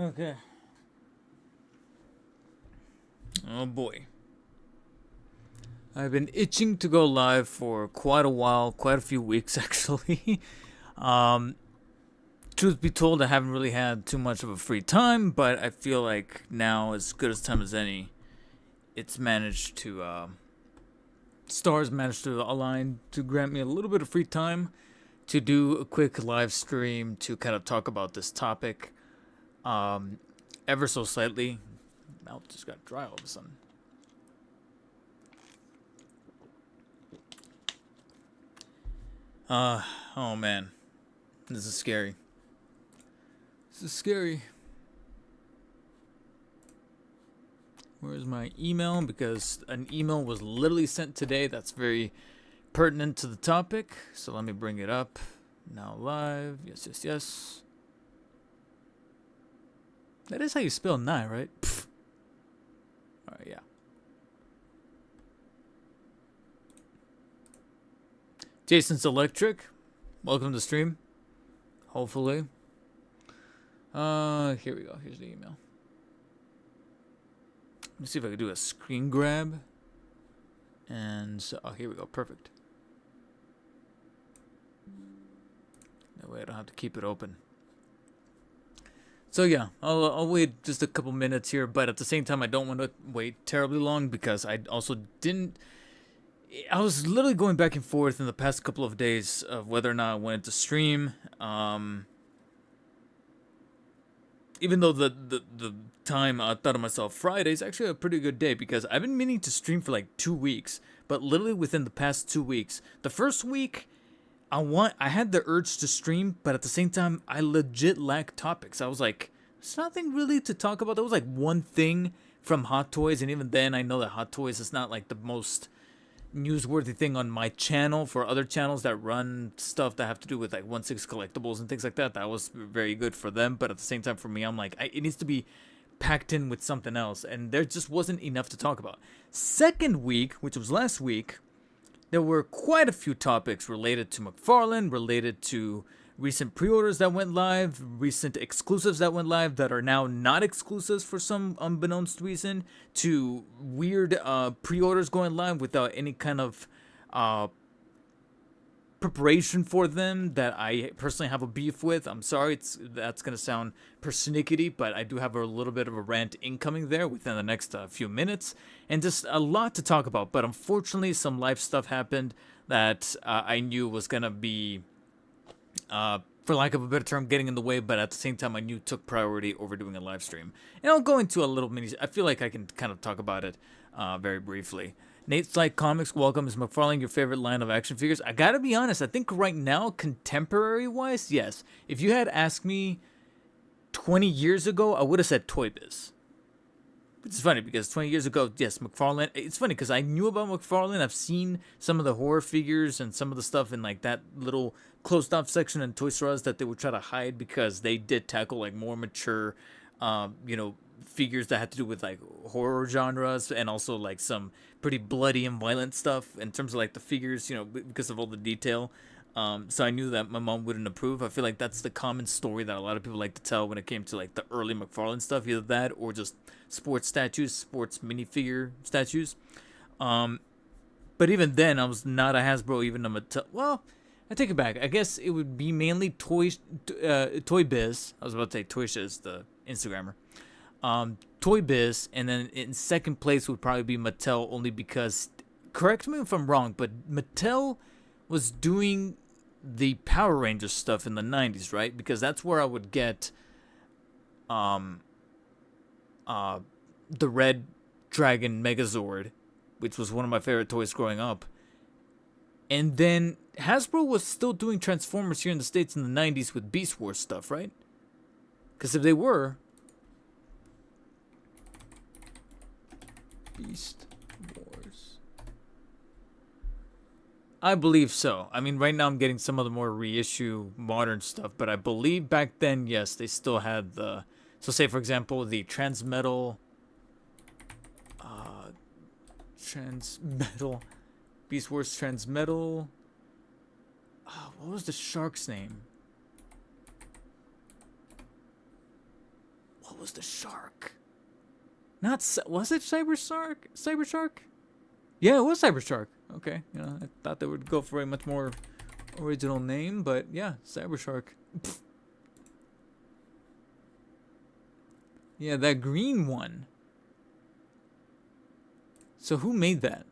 Okay. Oh boy. I've been itching to go live for quite a while, quite a few weeks actually. um, Truth be told, I haven't really had too much of a free time, but I feel like now, as good as time as any, it's managed to, stars managed to align to grant me a little bit of free time to do a quick live stream to kind of talk about this topic, um, ever so slightly. Mouth just got dry all of a sudden. Oh man, this is scary. This is scary. Where's my email? Because an email was literally sent today that's very pertinent to the topic. So let me bring it up. Now live. Yes, yes, yes. That is how you spell nine, right? Pfft. Alright, yeah. Jason's Electric. Welcome to the stream. Hopefully. Here we go. Here's the email. Let me see if I can do a screen grab. And so, oh, here we go. Perfect. That way I don't have to keep it open. So yeah, I'll wait just a couple minutes here, but at the same time, I don't want to wait terribly long because I also didn't. I was literally going back and forth in the past couple of days of whether or not I wanted to stream. Even though the time I thought of myself, Friday is actually a pretty good day because I've been meaning to stream for like 2 weeks, but literally within the past 2 weeks, the first week I had the urge to stream, but at the same time I legit lacked topics. I was like, there's nothing really to talk about. There was like one thing from Hot Toys, and even then I know that Hot Toys is not like the most newsworthy thing on my channel. For other channels that run stuff that have to do with like 1/6 collectibles and things like that, that was very good for them, but at the same time for me, I'm like, it needs to be packed in with something else, and there just wasn't enough to talk about. Second week, which was last week, there were quite a few topics related to McFarlane, related to recent pre-orders that went live, recent exclusives that went live that are now not exclusives for some unbeknownst reason, to weird pre-orders going live without any kind of preparation for them that I personally have a beef with. I'm sorry, that's gonna sound persnickety, but I do have a little bit of a rant incoming there within the next few minutes, and just a lot to talk about. But unfortunately, some life stuff happened that I knew was gonna be, for lack of a better term, getting in the way, but at the same time I knew took priority over doing a live stream. And I'll go into a little mini. I feel like I can kind of talk about it very briefly. Nate's Like Comics, welcome. Is McFarlane your favorite line of action figures? I gotta be honest, I think right now, contemporary-wise, yes. If you had asked me 20 years ago, I would have said Toy Biz. It's funny because 20 years ago, yes, McFarlane. It's funny because I knew about McFarlane. I've seen some of the horror figures and some of the stuff in like that little closed-off section in Toys R Us that they would try to hide because they did tackle like more mature, figures that had to do with like horror genres and also like some pretty bloody and violent stuff in terms of like the figures, because of all the detail. So I knew that my mom wouldn't approve. I feel like that's the common story that a lot of people like to tell when it came to like the early McFarlane stuff, either that or just sports statues, sports minifigure statues. But even then, I was not a Hasbro, even a Mattel. Well, I take it back. I guess it would be mainly Toy Biz. I was about to say Toy Shiz, the Instagrammer. Toy Biz, and then in second place would probably be Mattel, only because, correct me if I'm wrong, but Mattel was doing the Power Rangers stuff in the 90s, right? Because that's where I would get the Red Dragon Megazord, which was one of my favorite toys growing up. And then Hasbro was still doing Transformers here in the States in the 90s with Beast Wars stuff, right? Because if they were, Beast Wars, I believe so. I mean, right now I'm getting some of the more reissue modern stuff, but I believe back then, yes, they still had the. So, say for example, the Transmetal, Beast Wars Transmetal. What was the shark's name? What was the shark. Not was it Cyber Shark? Cyber Shark? Yeah, it was Cyber Shark. Okay, I thought they would go for a much more original name, but yeah, Cyber Shark. Yeah, that green one. So who made that?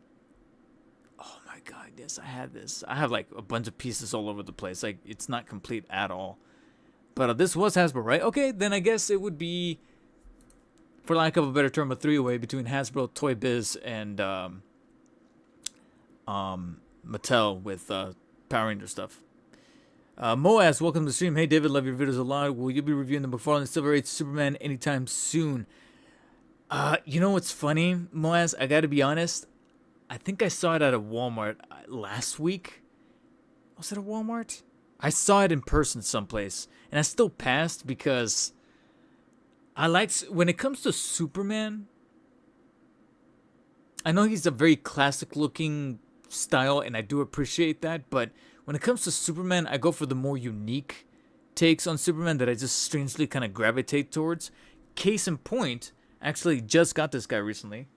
Oh my god, yes, I had this. I have like a bunch of pieces all over the place. Like, it's not complete at all. But this was Hasbro, right? Okay, then I guess it would be, for lack of a better term, a three-way between Hasbro, Toy Biz, and Mattel with Power Ranger stuff. Moaz, welcome to the stream. Hey David, love your videos a lot. Will you be reviewing the McFarlane Silver Age Superman anytime soon? You know what's funny, Moaz? I gotta be honest. I think I saw it at a Walmart last week. Was it a Walmart? I saw it in person someplace, and I still passed because I like, when it comes to Superman, I know he's a very classic looking style, and I do appreciate that, but when it comes to Superman, I go for the more unique takes on Superman that I just strangely kind of gravitate towards. Case in point, I actually just got this guy recently.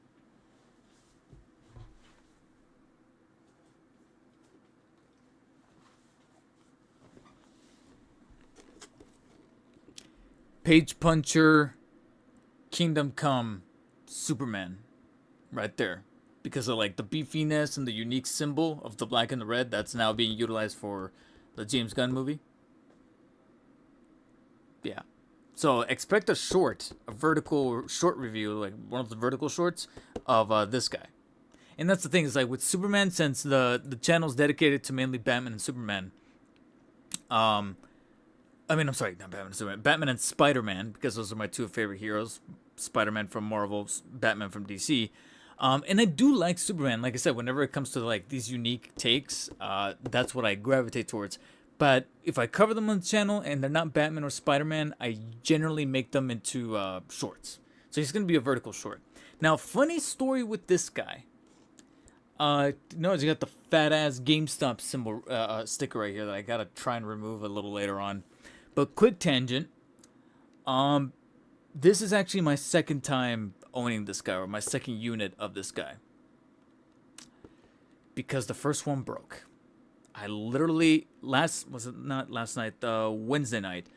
Page Puncher, Kingdom Come, Superman. Right there. Because of like the beefiness and the unique symbol of the black and the red that's now being utilized for the James Gunn movie. Yeah. So expect a vertical short review, like one of the vertical shorts of this guy. And that's the thing, is like with Superman, since the channel's dedicated to mainly Batman and Superman. I'm sorry, not Batman and Superman. Batman and Spider-Man, because those are my two favorite heroes. Spider-Man from Marvel, Batman from DC. And I do like Superman. Like I said, whenever it comes to like these unique takes, that's what I gravitate towards. But if I cover them on the channel and they're not Batman or Spider-Man, I generally make them into shorts. So he's going to be a vertical short. Now, funny story with this guy. Notice you got the fat-ass GameStop symbol sticker right here that I got to try and remove a little later on. But quick tangent. This is actually my second time owning this guy, or my second unit of this guy, because the first one broke. I literally Wednesday night,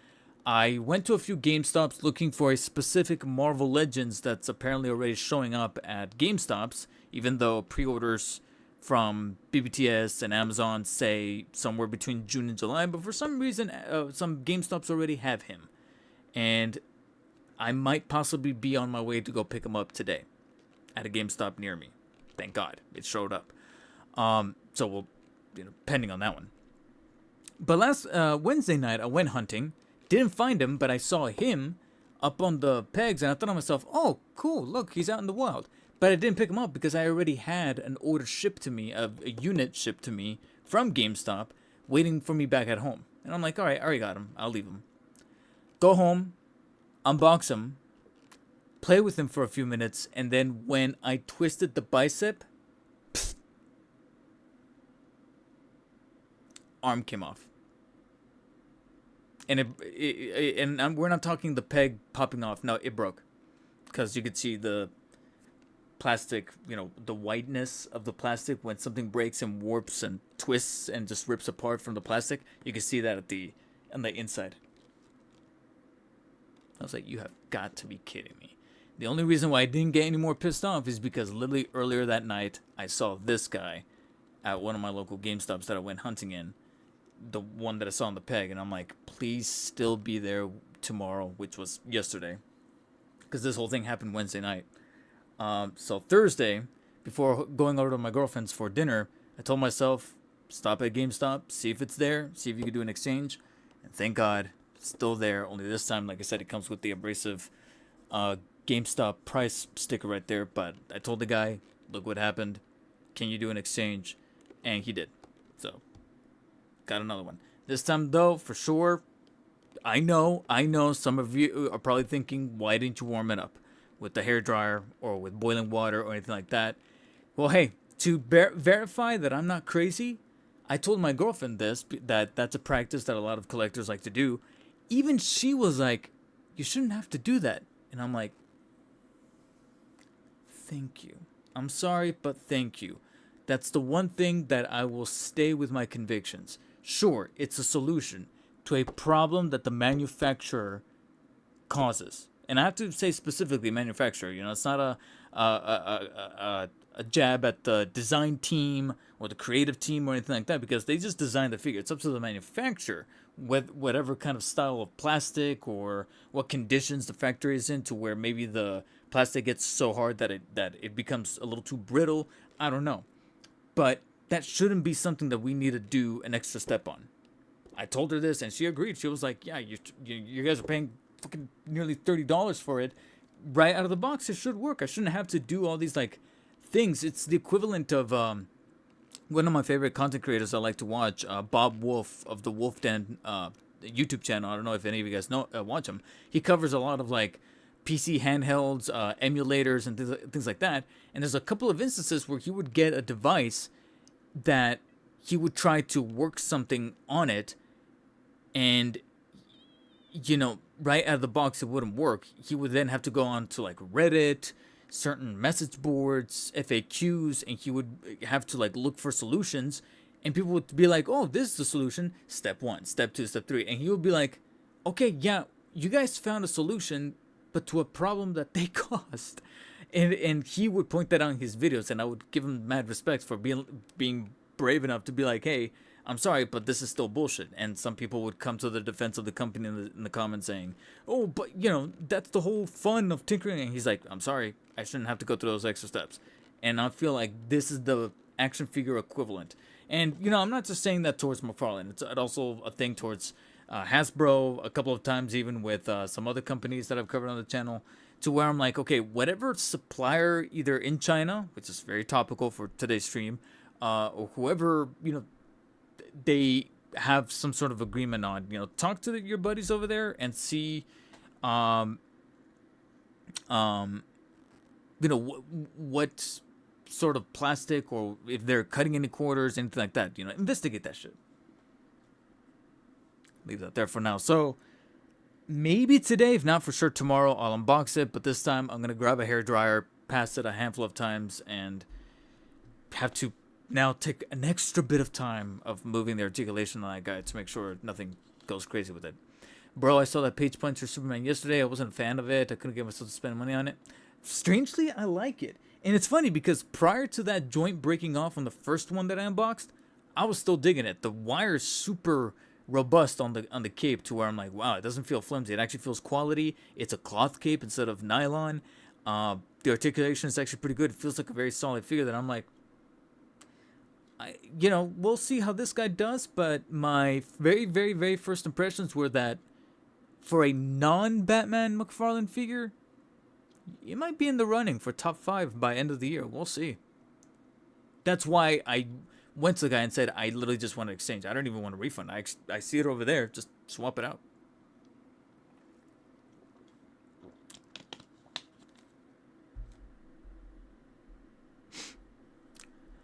I went to a few GameStops looking for a specific Marvel Legends that's apparently already showing up at GameStops, even though pre-orders from BBTS and Amazon say somewhere between June and July, but for some reason some GameStops already have him, and I might possibly be on my way to go pick him up today at a GameStop near me. Thank God it showed up. So we'll, pending on that one. But last Wednesday night, I went hunting, didn't find him, but I saw him up on the pegs, and I thought to myself, "Oh, cool! Look, he's out in the wild." But I didn't pick him up because I already had an order shipped to me, a unit shipped to me from GameStop, waiting for me back at home. And I'm like, "All right, I already got him. I'll leave him." Go home. Unbox him, play with him for a few minutes, and then when I twisted the bicep, arm came off. And we're not talking the peg popping off. No, it broke, because you could see the plastic, the whiteness of the plastic when something breaks and warps and twists and just rips apart from the plastic. You can see that on the inside. I was like, you have got to be kidding me. The only reason why I didn't get any more pissed off is because literally earlier that night, I saw this guy at one of my local GameStops that I went hunting in. The one that I saw on the peg. And I'm like, please still be there tomorrow, which was yesterday. Because this whole thing happened Wednesday night. So Thursday, before going over to my girlfriend's for dinner, I told myself, stop at GameStop, see if it's there, see if you can do an exchange. And thank God, still there. Only this time, like I said, it comes with the abrasive GameStop price sticker right there. But I told the guy, look what happened. Can you do an exchange? And he did. So, got another one. This time, though, for sure, I know some of you are probably thinking, why didn't you warm it up with the hairdryer or with boiling water or anything like that? Well, hey, to verify that I'm not crazy, I told my girlfriend that's a practice that a lot of collectors like to do. Even she was like, you shouldn't have to do that. And I'm like, thank you. I'm sorry, but thank you. That's the one thing that I will stay with my convictions. Sure, it's a solution to a problem that the manufacturer causes. And I have to say specifically manufacturer. It's not a jab at the design team or the creative team or anything like that, because they just designed the figure. It's up to the manufacturer, with whatever kind of style of plastic or what conditions the factory is in, to where maybe the plastic gets so hard that it becomes a little too brittle. I don't know, but that shouldn't be something that we need to do an extra step on. I told her this, and she agreed. She was like, "Yeah, you guys are paying fucking nearly $30 for it, right out of the box. It should work. I shouldn't have to do all these like things." It's the equivalent of one of my favorite content creators I like to watch, Bob Wolf of the Wolf Den YouTube channel. I don't know if any of you guys know watch him. He covers a lot of like PC handhelds, emulators, and things like that. And there's a couple of instances where he would get a device that he would try to work something on it, and right out of the box it wouldn't work. He would then have to go on to like Reddit, certain message boards, FAQs, and he would have to like look for solutions, and people would be like, "Oh, this is the solution, step 1, step 2, step 3." And he would be like, "Okay, yeah, you guys found a solution, but to a problem that they caused." And he would point that out in his videos, and I would give him mad respect for being brave enough to be like, "Hey, I'm sorry, but this is still bullshit." And some people would come to the defense of the company in the comments saying, "Oh, but that's the whole fun of tinkering." And he's like, "I'm sorry, I shouldn't have to go through those extra steps." And I feel like this is the action figure equivalent. And I'm not just saying that towards McFarlane. It's also a thing towards Hasbro, a couple of times even with some other companies that I've covered on the channel, to where I'm like, okay, whatever supplier, either in China, which is very topical for today's stream, or whoever, they have some sort of agreement on, talk to your buddies over there and see, what sort of plastic, or if they're cutting any quarters, anything like that, investigate that shit. Leave that there for now. So maybe today, if not for sure tomorrow, I'll unbox it. But this time I'm going to grab a hairdryer, pass it a handful of times, and have to now take an extra bit of time of moving the articulation on that guy to make sure nothing goes crazy with it. Bro, I saw that Page Puncher Superman yesterday. I wasn't a fan of it. I couldn't get myself to spend money on it. Strangely, I like it. And it's funny because prior to that joint breaking off on the first one that I unboxed, I was still digging it. The wire's super robust on the cape, to where I'm like, wow, it doesn't feel flimsy. It actually feels quality. It's a cloth cape instead of nylon. The articulation is actually pretty good. It feels like a very solid figure that I'm like, we'll see how this guy does. But my very, very, very first impressions were that for a non-Batman McFarlane figure, it might be in the running for top 5 by end of the year. We'll see. That's why I went to the guy and said, I literally just want to exchange. I don't even want a refund. I see it over there. Just swap it out.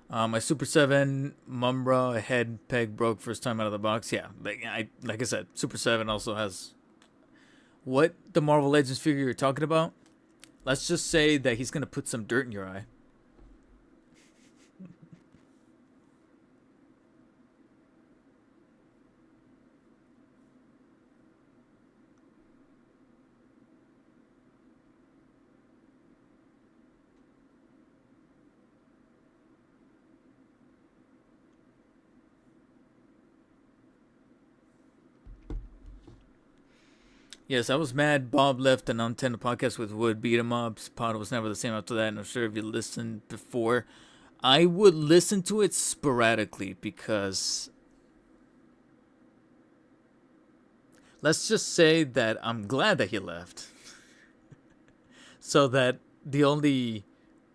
My Super 7 Mumbra head peg broke first time out of the box. Yeah, like I said, Super 7 also has what the Marvel Legends figure you're talking about. Let's just say that he's going to put some dirt in your eye. Yes, I was mad Bob left an unintended podcast with Wood beat him up. Pod was never the same after that, and I'm sure if you listened before, I would listen to it sporadically because let's just say that I'm glad that he left. So that the only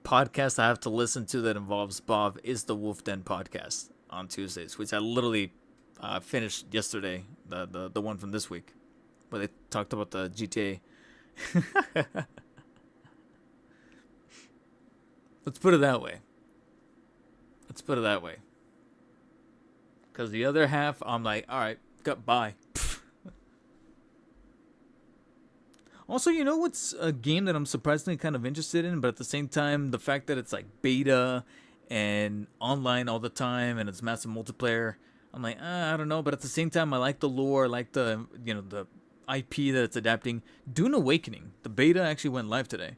podcast I have to listen to that involves Bob is the Wolf Den podcast on Tuesdays, which I literally finished yesterday, the one from this week, where they talked about the GTA. Let's put it that way. Because the other half, I'm like, all right, bye. Also, you know what's a game that I'm surprisingly kind of interested in, but at the same time, the fact that it's like beta and online all the time and it's massive multiplayer, I'm like, I don't know. But at the same time, I like the lore, I like the IP that it's adapting. Dune Awakening, the beta actually went live today,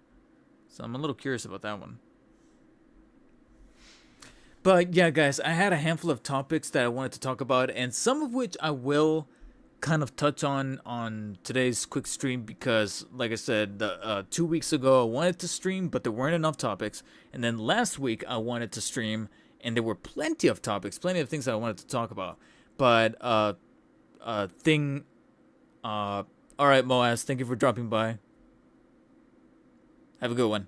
so I'm a little curious about that one. But yeah, guys, I had a handful of topics that I wanted to talk about, and some of which I will kind of touch on today's quick stream because, like I said, 2 weeks ago I wanted to stream, but there weren't enough topics, and then last week I wanted to stream, and there were plenty of topics, plenty of things that I wanted to talk about. But thing, all right, Moaz, thank you for dropping by. Have a good one.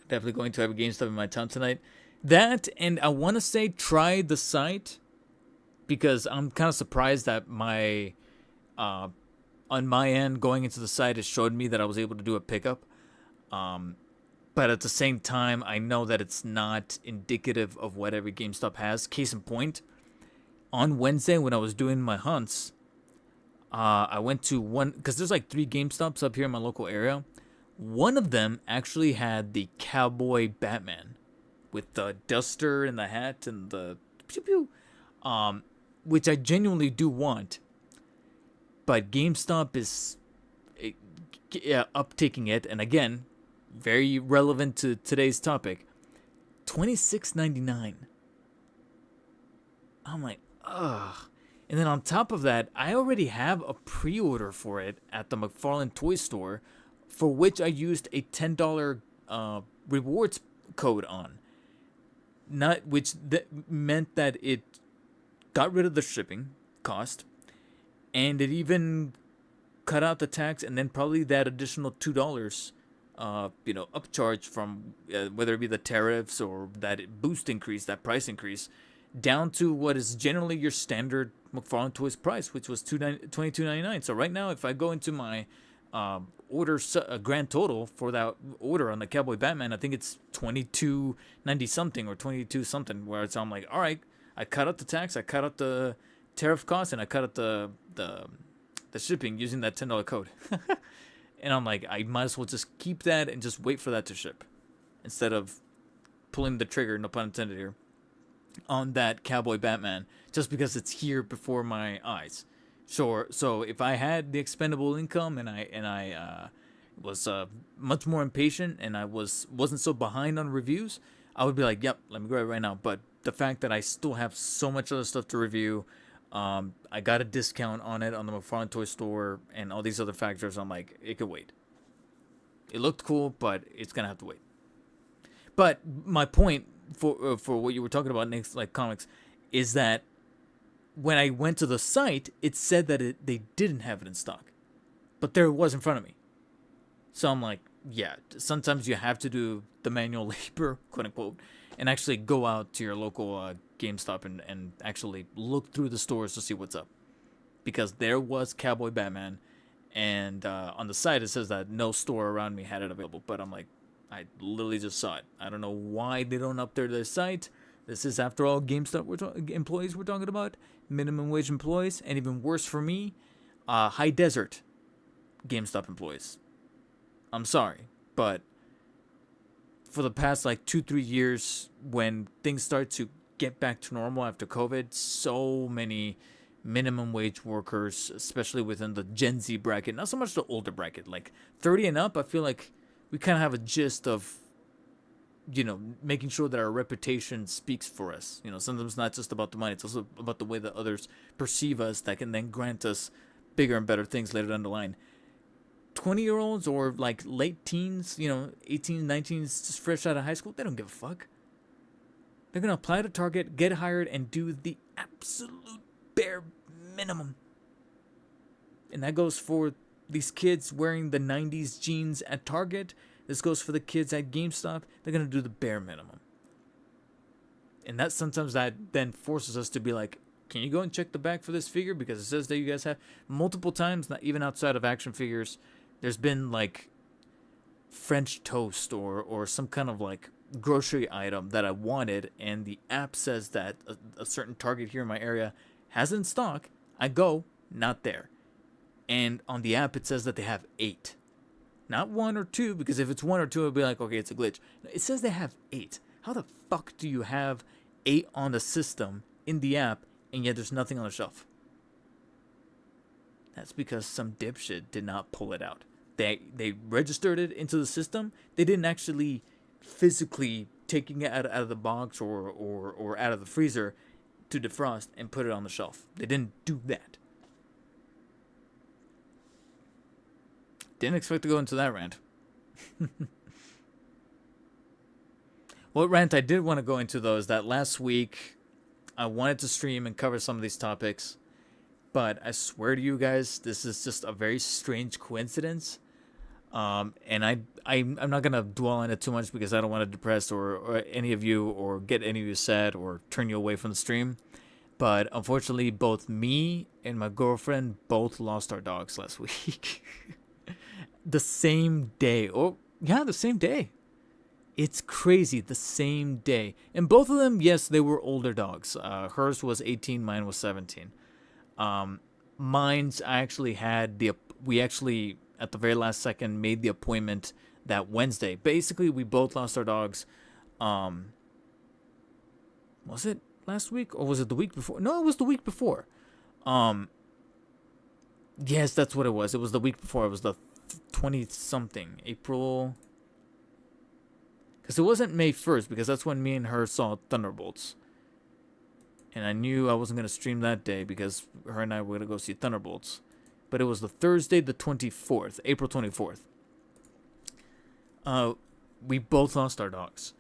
Definitely going to have a GameStop in my town tonight. That, and I want to say try the site because I'm kind of surprised that my on my end going into the site it showed me that I was able to do a pickup. But at the same time, I know that it's not indicative of what every GameStop has. Case in point, on Wednesday when I was doing my hunts, I went to one because there's like 3 GameStops up here in my local area. One of them actually had the Cowboy Batman with the duster and the hat and the pew pew, which I genuinely do want. But GameStop is uptaking it, and again, very relevant to today's topic. $26.99. I'm like, ugh. And then on top of that, I already have a pre-order for it at the McFarlane Toy Store, for which I used a $10 rewards code on. Not which meant that it got rid of the shipping cost, and it even cut out the tax, and then probably that additional $2, upcharge from whether it be the tariffs or that boost increase, that price increase, down to what is generally your standard McFarlane Toys price, which was $22.99. So right now, if I go into my order grand total for that order on the Cowboy Batman, I think it's $22.90 something or 22 something. Where it's I'm like, all right, I cut out the tax, I cut out the tariff cost, and I cut out the shipping using that $10 code. And I'm like, I might as well just keep that and just wait for that to ship instead of pulling the trigger, no pun intended here, on that Cowboy Batman just because it's here before my eyes. Sure. So if I had the expendable income and I was much more impatient and I wasn't so behind on reviews, I would be like, yep, let me grab it right now. But the fact that I still have so much other stuff to review, I got a discount on it on the McFarlane Toy Store and all these other factors. I'm like, it could wait. It looked cool, but it's gonna have to wait. But my point for what you were talking about next, like comics, is that when I went to the site, it said that they didn't have it in stock, but there it was in front of me. So I'm like, yeah, sometimes you have to do the manual labor, quote unquote, and actually go out to your local GameStop and actually look through the stores to see what's up. Because there was Cowboy Batman, and on the site it says that no store around me had it available. But I'm like, I literally just saw it. I don't know why they don't update their site. This is, after all, GameStop employees we're talking about, minimum wage employees, and even worse for me, high desert GameStop employees. I'm sorry, but for the past like 2-3 years, when things start to get back to normal after COVID, so many minimum wage workers, especially within the Gen Z bracket, not so much the older bracket, like 30 and up, I feel like we kind of have a gist of, making sure that our reputation speaks for us. Sometimes it's not just about the money, it's also about the way that others perceive us that can then grant us bigger and better things later down the line. 20-year-olds or like late teens, 18, 19, just fresh out of high school, they don't give a fuck. They're going to apply to Target, get hired, and do the absolute bare minimum. And that goes for these kids wearing the 90s jeans at Target. This goes for the kids at GameStop. They're going to do the bare minimum. And that sometimes that then forces us to be like, can you go and check the back for this figure? Because it says that you guys have multiple times, not even outside of action figures, there's been like French toast or some kind of like grocery item that I wanted, and the app says that a certain Target here in my area has it in stock. I go, not there. And on the app it says that they have 8. Not 1 or 2, because if it's 1 or 2, it'll be like, okay, it's a glitch. It says they have 8. How the fuck do you have 8 on the system in the app, and yet there's nothing on the shelf? That's because some dipshit did not pull it out. They registered it into the system. They didn't actually physically taking it out of the box or out of the freezer to defrost and put it on the shelf. They didn't do that. Didn't expect to go into that rant. What rant I did want to go into, though, is that last week I wanted to stream and cover some of these topics, but I swear to you guys, this is just a very strange coincidence. And I'm not gonna dwell on it too much because I don't want to depress or any of you or get any of you sad or turn you away from the stream. But unfortunately, both me and my girlfriend both lost our dogs last week. The same day. Oh, yeah, the same day. It's crazy, the same day. And both of them, yes, they were older dogs. Hers was 18, mine was 17. Mine's I actually had we actually at the very last second made the appointment that Wednesday. Basically, we both lost our dogs. Was it last week or was it the week before? No, it was the week before. Yes, that's what it was. It was the week before. It was the 20-something, April. Because it wasn't May 1st, because that's when me and her saw Thunderbolts. And I knew I wasn't going to stream that day because her and I were going to go see Thunderbolts. But it was the Thursday, the 24th, April 24th. We both lost our dogs.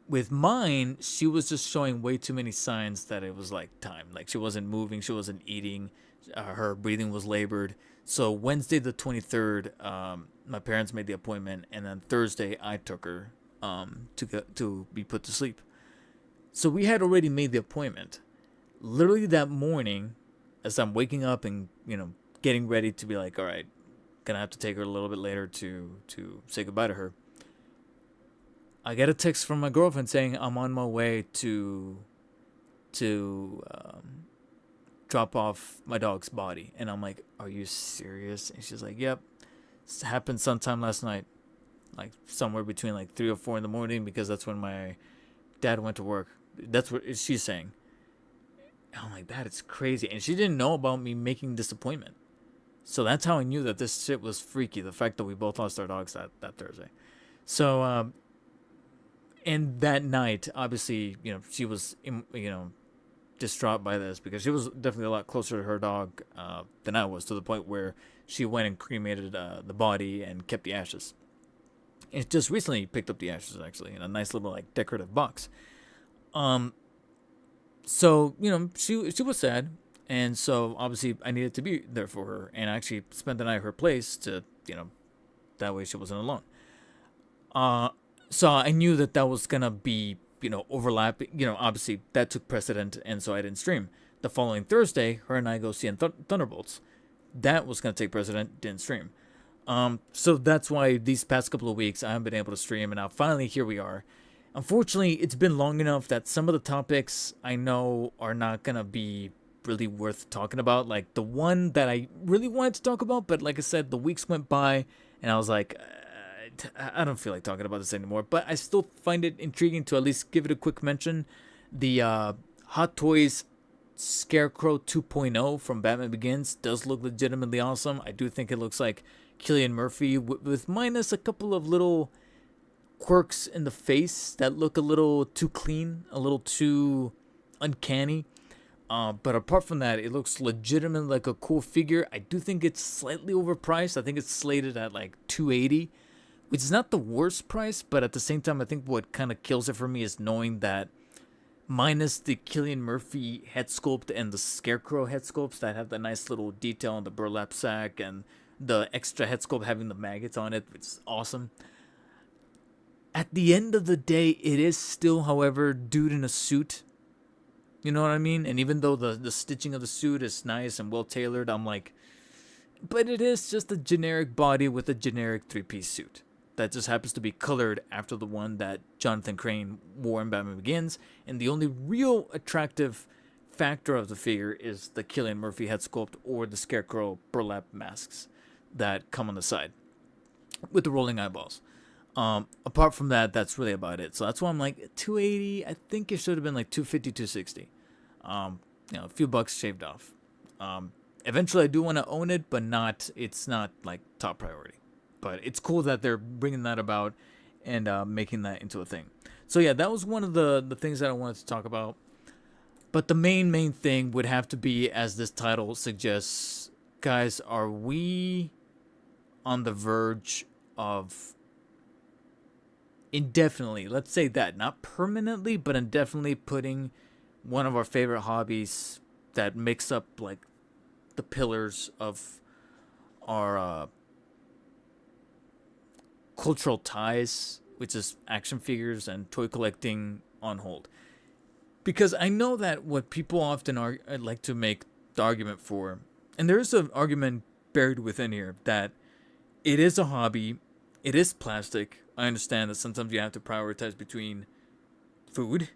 With mine, she was just showing way too many signs that it was like time. Like she wasn't moving, she wasn't eating, her breathing was labored. So Wednesday, the 23rd, my parents made the appointment, and then Thursday I took her to be put to sleep. So we had already made the appointment. Literally that morning, as I'm waking up and getting ready to be like, all right, gonna have to take her a little bit later to say goodbye to her, I get a text from my girlfriend saying I'm on my way to drop off my dog's body. And I'm like, are you serious? And she's like, yep, this happened sometime last night, like somewhere between like 3 or 4 in the morning, because that's when my dad went to work. That's what she's saying. And I'm like, that is crazy. And she didn't know about me making this appointment. So that's how I knew that this shit was freaky. The fact that we both lost our dogs that Thursday. So, and that night, obviously, she was, distraught by this because she was definitely a lot closer to her dog than I was, to the point where she went and cremated the body and kept the ashes. And just recently picked up the ashes, actually, in a nice little, like, decorative box. So, she was sad. And so, obviously, I needed to be there for her. And I actually spent the night at her place to, that way she wasn't alone. So I knew that was going to be, overlap. Obviously, that took precedent. And so I didn't stream. The following Thursday, her and I go see Thunderbolts. That was going to take precedent. Didn't stream. So that's why these past couple of weeks I haven't been able to stream. And now finally, here we are. Unfortunately, it's been long enough that some of the topics I know are not going to be really worth talking about. Like the one that I really wanted to talk about, but like I said, the weeks went by and I was like, I don't feel like talking about this anymore. But I still find it intriguing to at least give it a quick mention. The Hot Toys Scarecrow 2.0 from Batman Begins does look legitimately awesome. I do think it looks like Cillian Murphy with minus a couple of little quirks in the face that look a little too clean, a little too uncanny. But apart from that, it looks legitimately like a cool figure. I do think it's slightly overpriced. I think it's slated at like $280, which is not the worst price, but at the same time, I think what kind of kills it for me is knowing that minus the Cillian Murphy head sculpt and the Scarecrow head sculpts that have the nice little detail on the burlap sack and the extra head sculpt having the maggots on it, which is awesome. At the end of the day, it is still, however, dude in a suit. You know what I mean? And even though the stitching of the suit is nice and well tailored, I'm like, but it is just a generic body with a generic 3-piece suit that just happens to be colored after the one that Jonathan Crane wore in Batman Begins. And the only real attractive factor of the figure is the Cillian Murphy head sculpt or the Scarecrow burlap masks that come on the side. with the rolling eyeballs. Apart from that, that's really about it. So that's why I'm like 280. I think it should have been like 250, 260. A few bucks shaved off. Eventually, I do want to own it, but it's not like top priority. But it's cool that they're bringing that about and making that into a thing. So yeah, that was one of the things that I wanted to talk about. But the main thing would have to be, as this title suggests, guys, are we on the verge of indefinitely, let's say that, not permanently, but indefinitely putting one of our favorite hobbies that makes up like the pillars of our cultural ties, which is action figures and toy collecting, on hold? Because I know that what people often like to make the argument for, and there is an argument buried within here, that it is a hobby, it is plastic. I understand that sometimes you have to prioritize between food,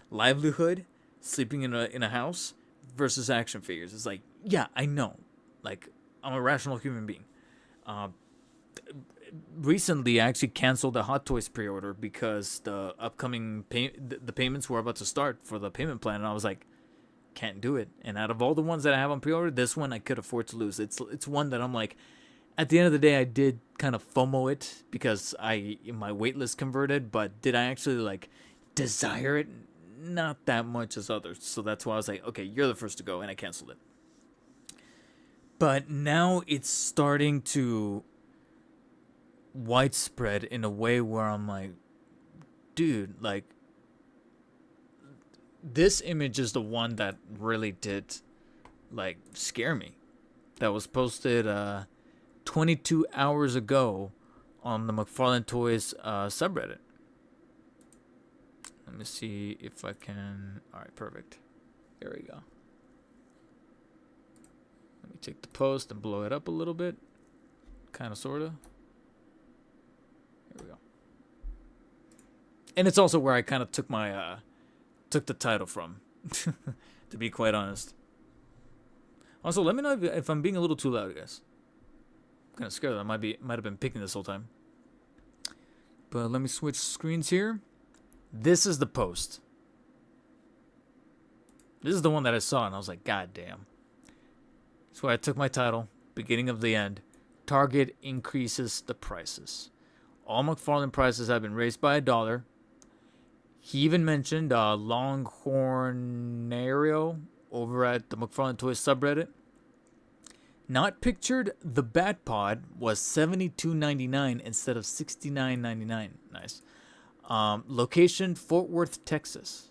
livelihood, sleeping in a house, versus action figures. It's like, yeah, I know. Like, I'm a rational human being. Recently, I actually canceled the Hot Toys pre-order because the upcoming the payments were about to start for the payment plan, and I was like, can't do it. And out of all the ones that I have on pre-order, this one I could afford to lose. It's one that I'm like, at the end of the day, I did kind of FOMO it because my waitlist converted, but did I actually like desire it? Not that much as others. So that's why I was like, okay, you're the first to go, and I canceled it. But now it's starting to widespread in a way where I'm like, dude, like, this image is the one that really did like scare me. That was posted 22 hours ago on the McFarlane Toys subreddit. Let me see if I can. All right, perfect. There we go. Let me take the post and blow it up a little bit. Kind of, sort of. Here we go. And it's also where I kind of took took the title from, to be quite honest. Also, let me know if I'm being a little too loud, guys. I'm kind of scared that I might have been picking this whole time. But let me switch screens here. This is the post. This is the one that I saw, and I was like, God damn. That's why I took my title, beginning of the end. Target increases the prices. All McFarlane prices have been raised by $1. He even mentioned Longhornario over at the McFarlane Toys subreddit. Not pictured, the Bat Pod was $72.99 instead of $69.99. Nice. Location, Fort Worth, Texas.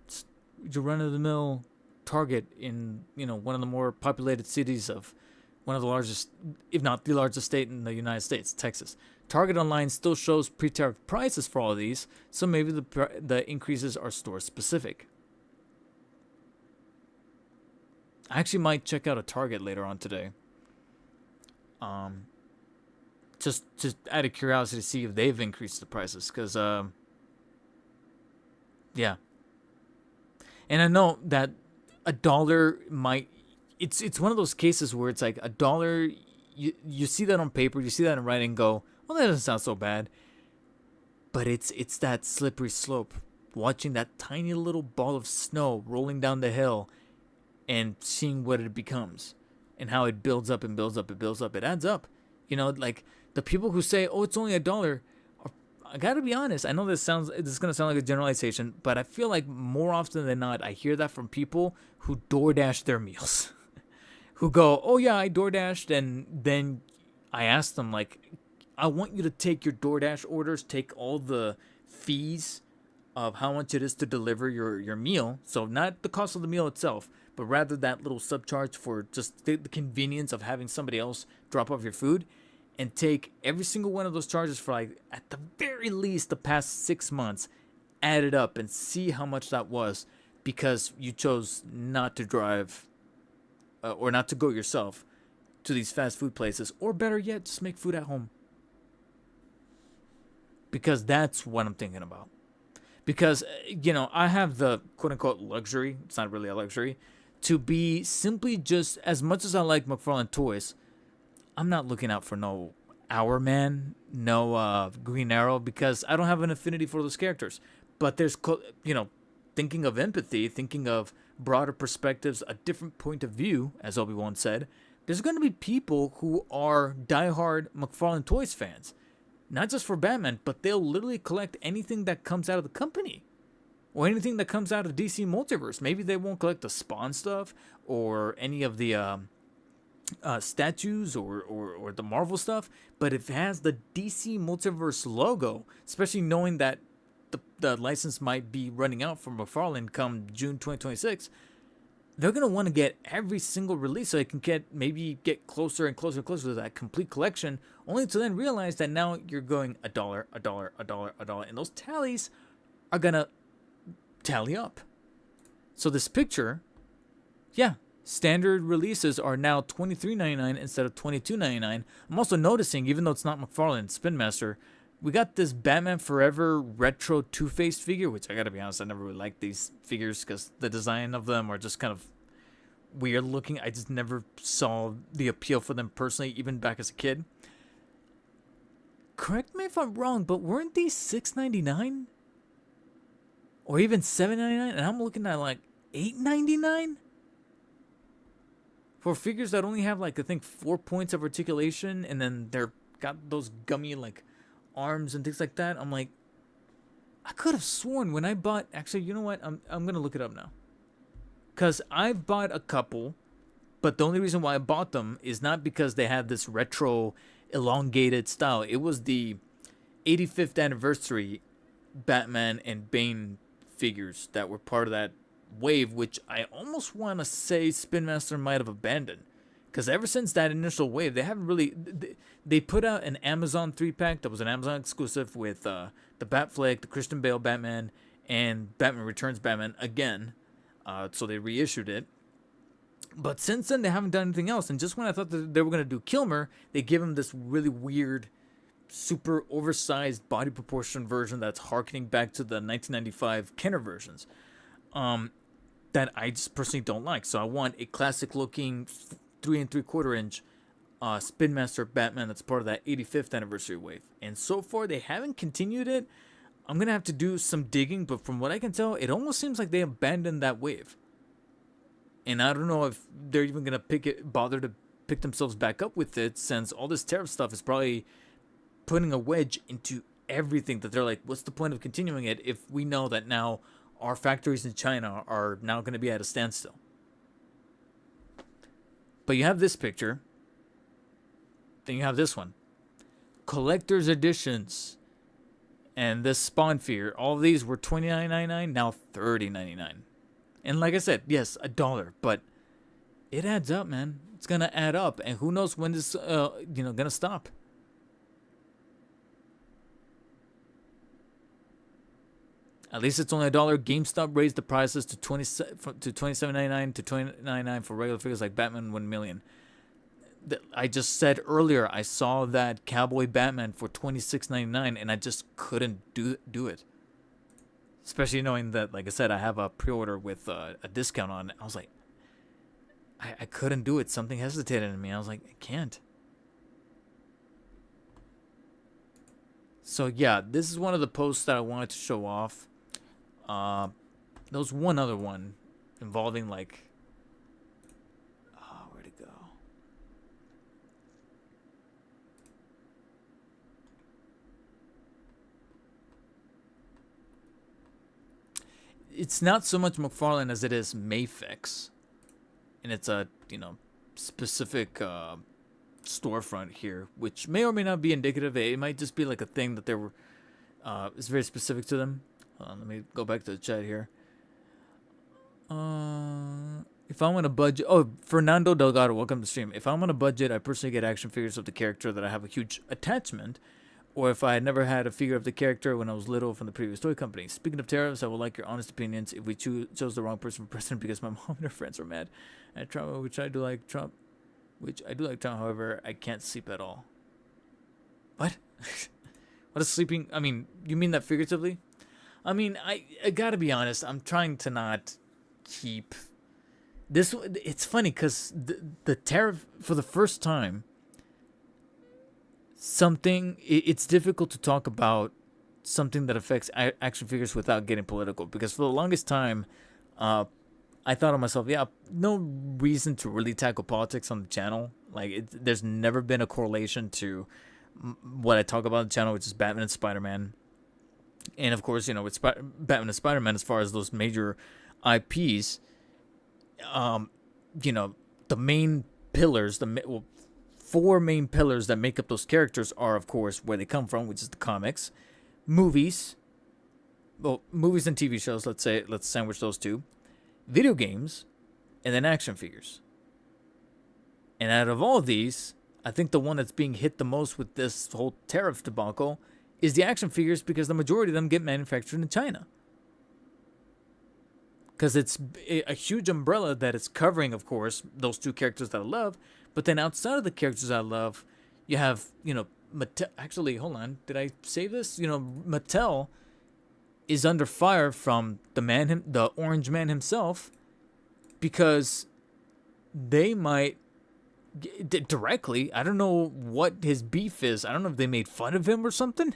It's your run-of-the-mill Target in, one of the more populated cities of one of the largest, if not the largest state in the United States, Texas. Target Online still shows pre-tariff prices for all of these, so maybe the increases are store-specific. I actually might check out a Target later on today. Just out of curiosity to see if they've increased the prices, because yeah. And I know that $1 might, it's one of those cases where it's like $1, you see that on paper, you see that in writing, and go, well, that doesn't sound so bad. But it's that slippery slope, watching that tiny little ball of snow rolling down the hill and seeing what it becomes and how it builds up and builds up and builds up. It adds up. Like the people who say, oh, it's only $1, I gotta be honest. I know this is gonna sound like a generalization, but I feel like more often than not, I hear that from people who DoorDash their meals, who go, "Oh yeah, I DoorDashed," and then I ask them like, "I want you to take your DoorDash orders, take all the fees of how much it is to deliver your meal. So not the cost of the meal itself, but rather that little subcharge for just the convenience of having somebody else drop off your food." And take every single one of those charges for, like, at the very least, the past 6 months, add it up and see how much that was because you chose not to drive or not to go yourself to these fast food places. Or better yet, just make food at home. Because that's what I'm thinking about. Because, I have the quote-unquote luxury, it's not really a luxury, to be simply just, as much as I like McFarlane Toys, I'm not looking out for no Our Man, no Green Arrow, because I don't have an affinity for those characters. But there's, thinking of empathy, thinking of broader perspectives, a different point of view, as Obi-Wan said, there's going to be people who are diehard McFarlane Toys fans. Not just for Batman, but they'll literally collect anything that comes out of the company. Or anything that comes out of DC Multiverse. Maybe they won't collect the Spawn stuff or any of the statues or the Marvel stuff, but if it has the DC Multiverse logo, especially knowing that the license might be running out for McFarlane come June 2026, they're going to want to get every single release so they can get closer and closer and closer to that complete collection, only to then realize that now you're going $1, $1, $1, $1, and those tallies are going to tally up. So this picture, yeah, standard releases are now $23.99 instead of $22.99. I'm also noticing, even though it's not McFarlane, Spin Master, we got this Batman Forever retro Two-Face figure, which I gotta be honest, I never really liked these figures because the design of them are just kind of weird looking. I just never saw the appeal for them personally, even back as a kid. Correct me if I'm wrong, but weren't these $6.99? Or even $7.99? And I'm looking at like $8.99? For figures that only have like, I think 4 points of articulation, and then they're got those gummy like arms and things like that. I'm like, I could have sworn when I bought, actually, you know what? I'm gonna look it up now. Cause I've bought a couple, but the only reason why I bought them is not because they had this retro elongated style. It was the 85th anniversary Batman and Bane figures that were part of that wave, which I almost want to say Spin Master might have abandoned, because ever since that initial wave, they haven't really. They put out an Amazon 3-pack that was an Amazon exclusive with the Batfleck, the Christian Bale Batman, and Batman Returns Batman again. So they reissued it. But since then, they haven't done anything else. And just when I thought that they were going to do Kilmer, they give him this really weird, super oversized body proportion version that's harkening back to the 1995 Kenner versions. That I just personally don't like. So I want a classic looking 3 3/4 inch Spin Master Batman that's part of that 85th anniversary wave. And so far they haven't continued it. I'm gonna have to do some digging, but from what I can tell, it almost seems like they abandoned that wave. And I don't know if they're even gonna bother to pick themselves back up with it, since all this tariff stuff is probably putting a wedge into everything. That they're like, what's the point of continuing it if we know that now our factories in China are now going to be at a standstill? But you have this picture. Then you have this one. Collector's editions. And this Spawn figure. All of these were $29.99, now $30.99. And like I said, yes, $1. But it adds up, man. It's going to add up. And who knows when this going to stop. At least it's only $1. GameStop raised the prices to $27.99 to $29.99 for regular figures like Batman 1 Million. I just said earlier I saw that Cowboy Batman for $26.99 and I just couldn't do it. Especially knowing that, like I said, I have a pre-order with a discount on it. I was like, I couldn't do it. Something hesitated in me. I was like, I can't. So yeah, this is one of the posts that I wanted to show off. There was one other one involving like, where'd it go? It's not so much McFarlane as it is Mafex, and it's a specific storefront here, which may or may not be indicative. It might just be like a thing that they were. It's very specific to them. Hold on, let me go back to the chat here. If I'm on a budget, Fernando Delgado, welcome to the stream. If I'm on a budget, I personally get action figures of the character that I have a huge attachment, or if I had never had a figure of the character when I was little from the previous toy company. Speaking of tariffs, I would like your honest opinions if we chose the wrong person for president because my mom and her friends were mad at Trump, which I do like Trump. However, I can't sleep at all. What? What is sleeping? I mean, you mean that figuratively? I mean, I gotta be honest. I'm trying to not keep this. It's funny because the tariff, for the first time it's difficult to talk about something that affects action figures without getting political, because for the longest time, uh, I thought to myself, yeah, no reason to really tackle politics on the channel. Like, there's never been a correlation to what I talk about on the channel, which is Batman and Spider-Man. And of course, with Batman and Spider-Man, as far as those major IPs, um, the main pillars, four main pillars that make up those characters are, of course, where they come from, which is the comics, movies, movies and TV shows. Let's sandwich those two, video games, and then action figures. And out of all of these, I think the one that's being hit the most with this whole tariff debacle is the action figures, because the majority of them get manufactured in China. Because it's a huge umbrella that is covering, of course, those two characters that I love. But then outside of the characters I love, you have, Mattel. Actually, hold on. Did I say this? Mattel is under fire from the Orange Man himself, because they might directly, I don't know what his beef is. I don't know if they made fun of him or something.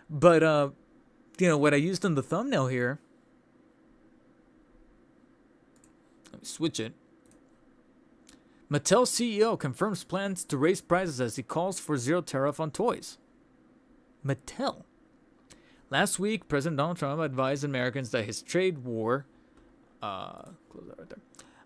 But, what I used in the thumbnail here, let me switch it. Mattel CEO confirms plans to raise prices as he calls for zero tariff on toys. Mattel. Last week, President Donald Trump advised Americans that his trade war, close that right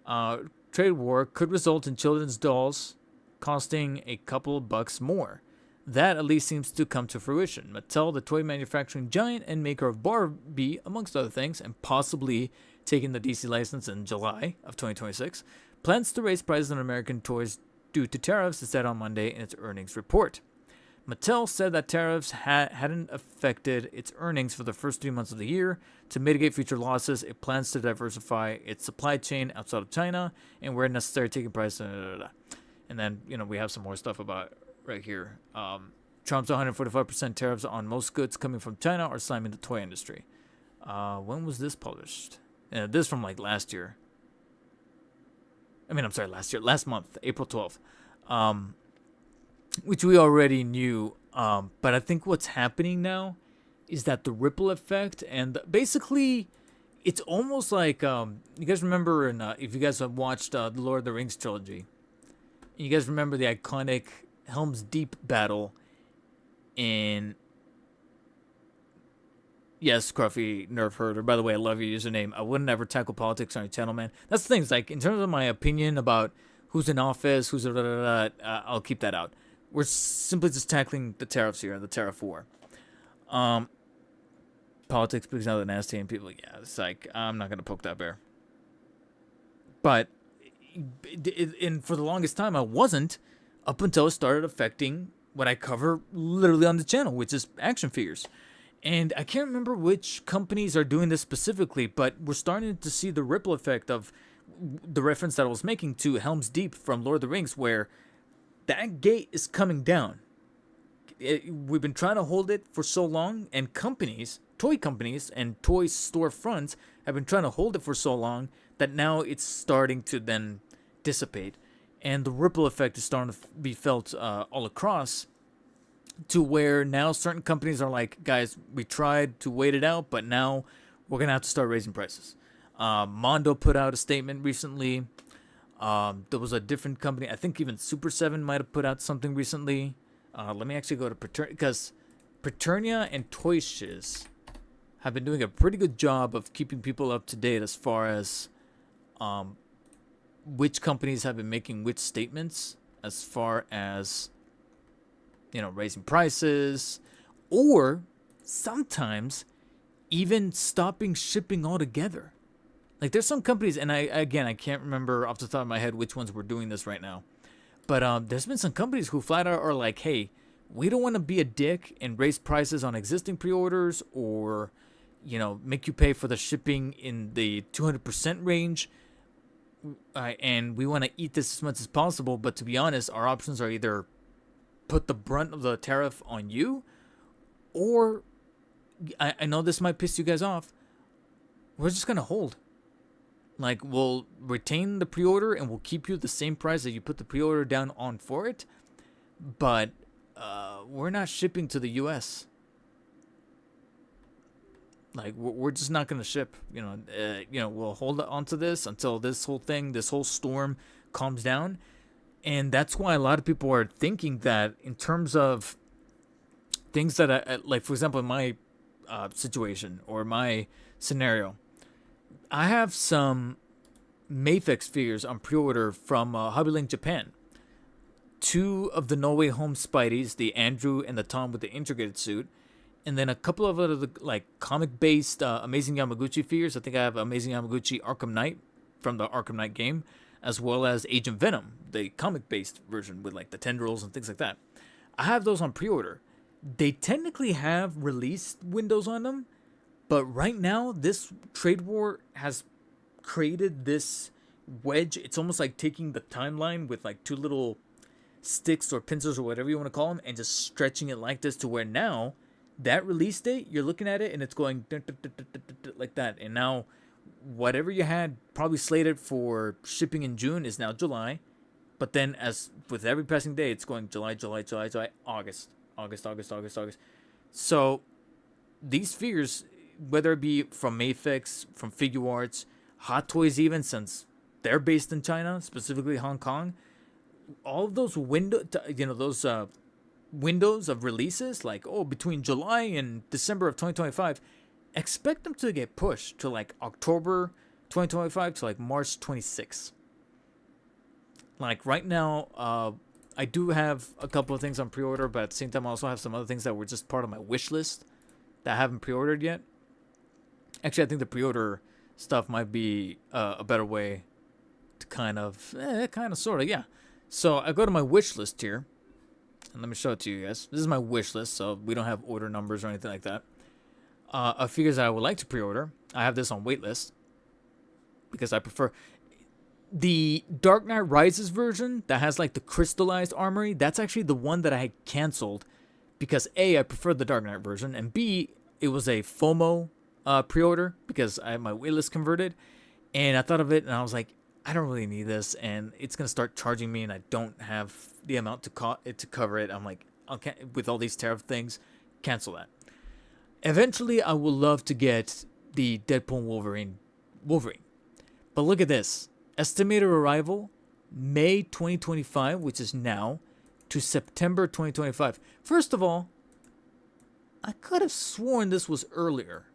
there, trade war could result in children's dolls costing a couple of bucks more. That at least seems to come to fruition. Mattel, the toy manufacturing giant and maker of Barbie, amongst other things, and possibly taking the DC license in July of 2026, plans to raise prices on American toys due to tariffs, it said on Monday in its earnings report. Mattel said that tariffs hadn't affected its earnings for the first 3 months of the year. To mitigate future losses, it plans to diversify its supply chain outside of China and where necessary, taking price. And then, we have some more stuff about right here. Trump's 145% tariffs on most goods coming from China are slamming the toy industry. When was this published? This from last year. Last month, April 12th. Which we already knew. But I think what's happening now is that the ripple effect, and basically it's almost like, you guys remember, if you guys have watched the Lord of the Rings trilogy, you guys remember the iconic Helm's Deep battle in... Yes, Scruffy Nerf Herder. By the way, I love your username. I wouldn't ever tackle politics on your channel, man. That's the thing. It's in terms of my opinion about who's in office, who's... I'll keep that out. We're simply just tackling the tariffs here, the tariff war. Politics brings out the nasty in people. Yeah, it's I'm not going to poke that bear. But, and for the longest time, I wasn't, up until it started affecting what I cover literally on the channel, which is action figures. And I can't remember which companies are doing this specifically, but we're starting to see the ripple effect of the reference that I was making to Helm's Deep from Lord of the Rings, where that gate is coming down. We've been trying to hold it for so long, and toy companies and toy storefronts have been trying to hold it for so long that now it's starting to then dissipate. And the ripple effect is starting to be felt all across, to where now certain companies are like, guys, we tried to wait it out, but now we're going to have to start raising prices. Mondo put out a statement recently. There was a different company, I think even Super 7 might have put out something recently. Let me actually go to Paternia, because Paternia and Toy Shiz have been doing a pretty good job of keeping people up to date as far as which companies have been making which statements as far as, raising prices, or sometimes even stopping shipping altogether. There's some companies, and I can't remember off the top of my head which ones were doing this right now. But there's been some companies who flat out are like, hey, we don't want to be a dick and raise prices on existing pre-orders, or, make you pay for the shipping in the 200% range. And we want to eat this as much as possible. But to be honest, our options are either put the brunt of the tariff on you, or, I know this might piss you guys off, we're just going to hold. We'll retain the pre-order and we'll keep you the same price that you put the pre-order down on for it. But we're not shipping to the U.S. Like we're just not gonna ship. We'll hold on to this until this whole storm calms down, and that's why a lot of people are thinking that in terms of things that like, for example, in my situation or my scenario, I have some Mayfix figures on pre-order from Hobbylink Japan. Two of the No Way Home Spideys, the Andrew and the Tom with the integrated suit, and then a couple of other like comic-based Amazing Yamaguchi figures. I think I have Amazing Yamaguchi Arkham Knight from the Arkham Knight game, as well as Agent Venom, the comic-based version with like the tendrils and things like that. I have those on pre-order. They technically have release windows on them, but right now this trade war has created this wedge. It's almost like taking the timeline with like two little sticks or pincers or whatever you want to call them and just stretching it like this to where now that release date, you're looking at it and it's going like that. And now whatever you had probably slated for shipping in June is now July. But then as with every passing day, it's going July, August. So these figures, whether it be from Mayfix, from Figure Arts, Hot Toys even, since they're based in China, specifically Hong Kong, all of those windows of releases, like, between July and December of 2025, expect them to get pushed to like October 2025 to like March 26. Like right now, I do have a couple of things on pre-order, but at the same time I also have some other things that were just part of my wish list that I haven't pre-ordered yet. Actually, I think the pre-order stuff might be a better way to kind of sort of, yeah. So I go to my wish list here, and let me show it to you guys. This is my wish list, so we don't have order numbers or anything like that. Of figures that I would like to pre-order, I have this on waitlist because I prefer the Dark Knight Rises version that has like the crystallized armory. That's actually the one that I had canceled because A, I prefer the Dark Knight version, and B, it was a FOMO pre-order because I had my waitlist converted, and I thought of it and I was like, I don't really need this, and it's gonna start charging me, and I don't have the amount to cover it. I'm like, okay, with all these tariff things, cancel that. Eventually, I will love to get the Deadpool Wolverine, but look at this. Estimated arrival May 2025, which is now, to September 2025. First of all, I could have sworn this was earlier.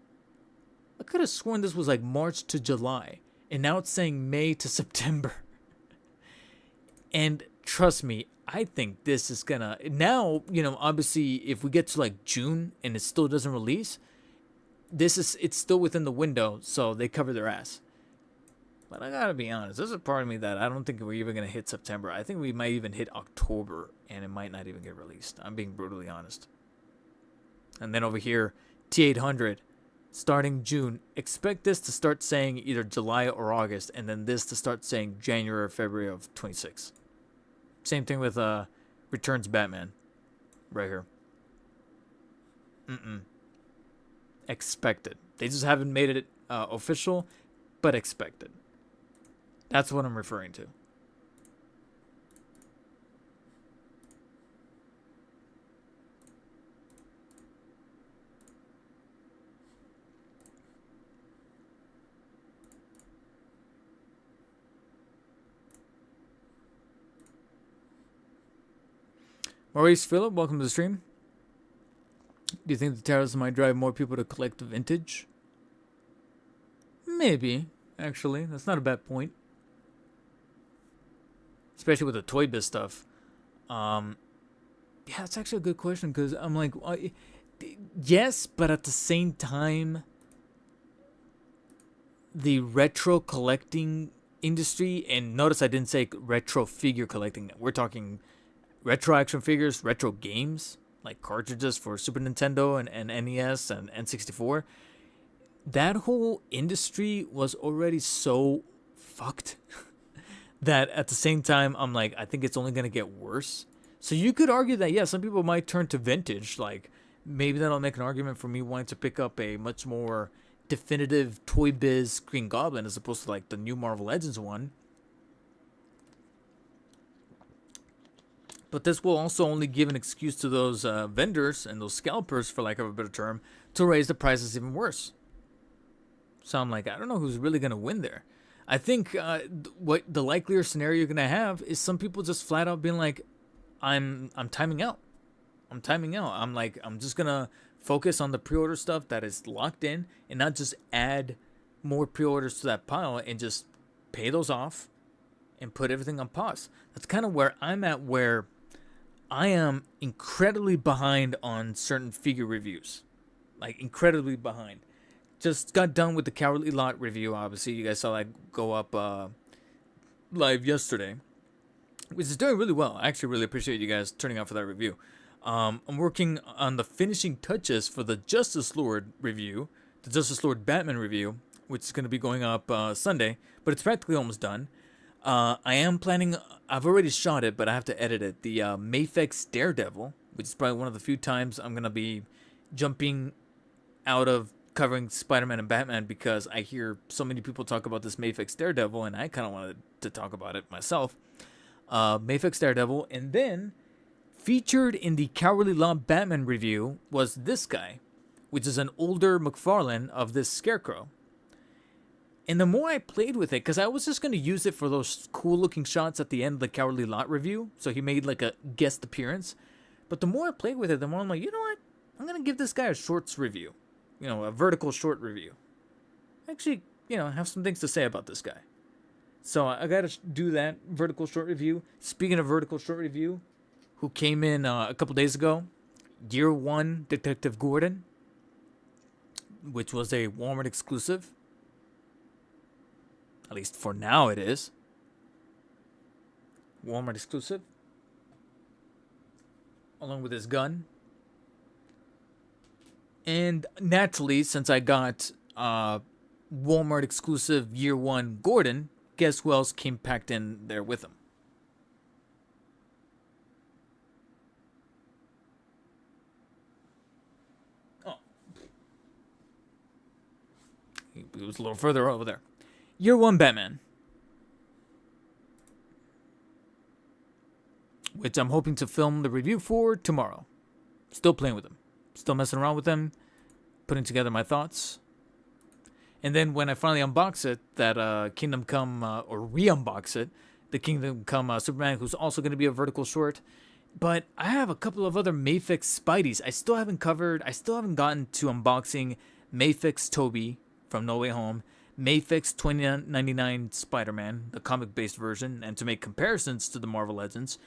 I could have sworn this was like March to July, and now it's saying May to September. And trust me, I think this is gonna, now, obviously if we get to like June and it still doesn't release, it's still within the window, so they cover their ass. But I gotta be honest, there's a part of me that I don't think we're even gonna hit September. I think we might even hit October, and it might not even get released. I'm being brutally honest. And then over here, T800, starting June. Expect this to start saying either July or August, and then this to start saying January or February of 26. Same thing with Returns Batman, right here. Expected. They just haven't made it official, but expected. That's what I'm referring to. Maurice Phillip, welcome to the stream. Do you think the tariffs might drive more people to collect vintage? Maybe, actually. That's not a bad point. Especially with the Toy Biz stuff. Yeah, that's actually a good question, because I'm like, yes, but at the same time, the retro collecting industry, and notice I didn't say retro figure collecting. We're talking retro action figures, retro games, like cartridges for Super Nintendo and NES and N64. That whole industry was already so fucked that at the same time, I'm like, I think it's only going to get worse. So you could argue that, yeah, some people might turn to vintage. Like, maybe that'll make an argument for me wanting to pick up a much more definitive Toy Biz Green Goblin as opposed to, like, the new Marvel Legends one. But this will also only give an excuse to those vendors and those scalpers, for lack of a better term, to raise the prices even worse. So I'm like, I don't know who's really gonna win there. I think what the likelier scenario you're gonna have is some people just flat out being like, I'm timing out. I'm timing out. I'm like, I'm just gonna focus on the pre-order stuff that is locked in, and not just add more pre-orders to that pile and just pay those off and put everything on pause. That's kind of where I'm at, where I am incredibly behind on certain figure reviews. Like, incredibly behind. Just got done with the Cowardly Lot review. Obviously, you guys saw that go up live yesterday, which is doing really well. I actually really appreciate you guys turning out for that review. I'm working on the finishing touches for the Justice Lord review, the Justice Lord Batman review, which is going to be going up Sunday, but it's practically almost done. I am planning, I've already shot it, but I have to edit it, the Mafex Daredevil, which is probably one of the few times I'm going to be jumping out of covering Spider-Man and Batman, because I hear so many people talk about this Mafex Daredevil, and I kind of wanted to talk about it myself. Mafex Daredevil, and then featured in the Cowardly Lot Batman review was this guy, which is an older McFarlane of this Scarecrow. And the more I played with it, because I was just going to use it for those cool looking shots at the end of the Cowardly Lot review, so he made like a guest appearance. But the more I played with it, the more I'm like, you know what? I'm going to give this guy a shorts review. You know, a vertical short review. Actually, you know, have some things to say about this guy. So I got to do that vertical short review. Speaking of vertical short review, who came in a couple days ago, Year 1 Detective Gordon, which was a Walmart exclusive. At least for now it is. Walmart exclusive. Along with his gun. And naturally, since I got Walmart exclusive Year 1 Gordon, guess who else came packed in there with him? Oh. He was a little further over there. Year 1 Batman. Which I'm hoping to film the review for tomorrow. Still playing with him. Still messing around with them. Putting together my thoughts. And then when I finally unbox it, that Kingdom Come, or re-unbox it, the Kingdom Come Superman, who's also going to be a vertical short. But I have a couple of other Mafex Spideys I still haven't covered. I still haven't gotten to unboxing Mafex Toby from No Way Home, Mafex 2099 Spider-Man, the comic-based version, and to make comparisons to the Marvel Legends.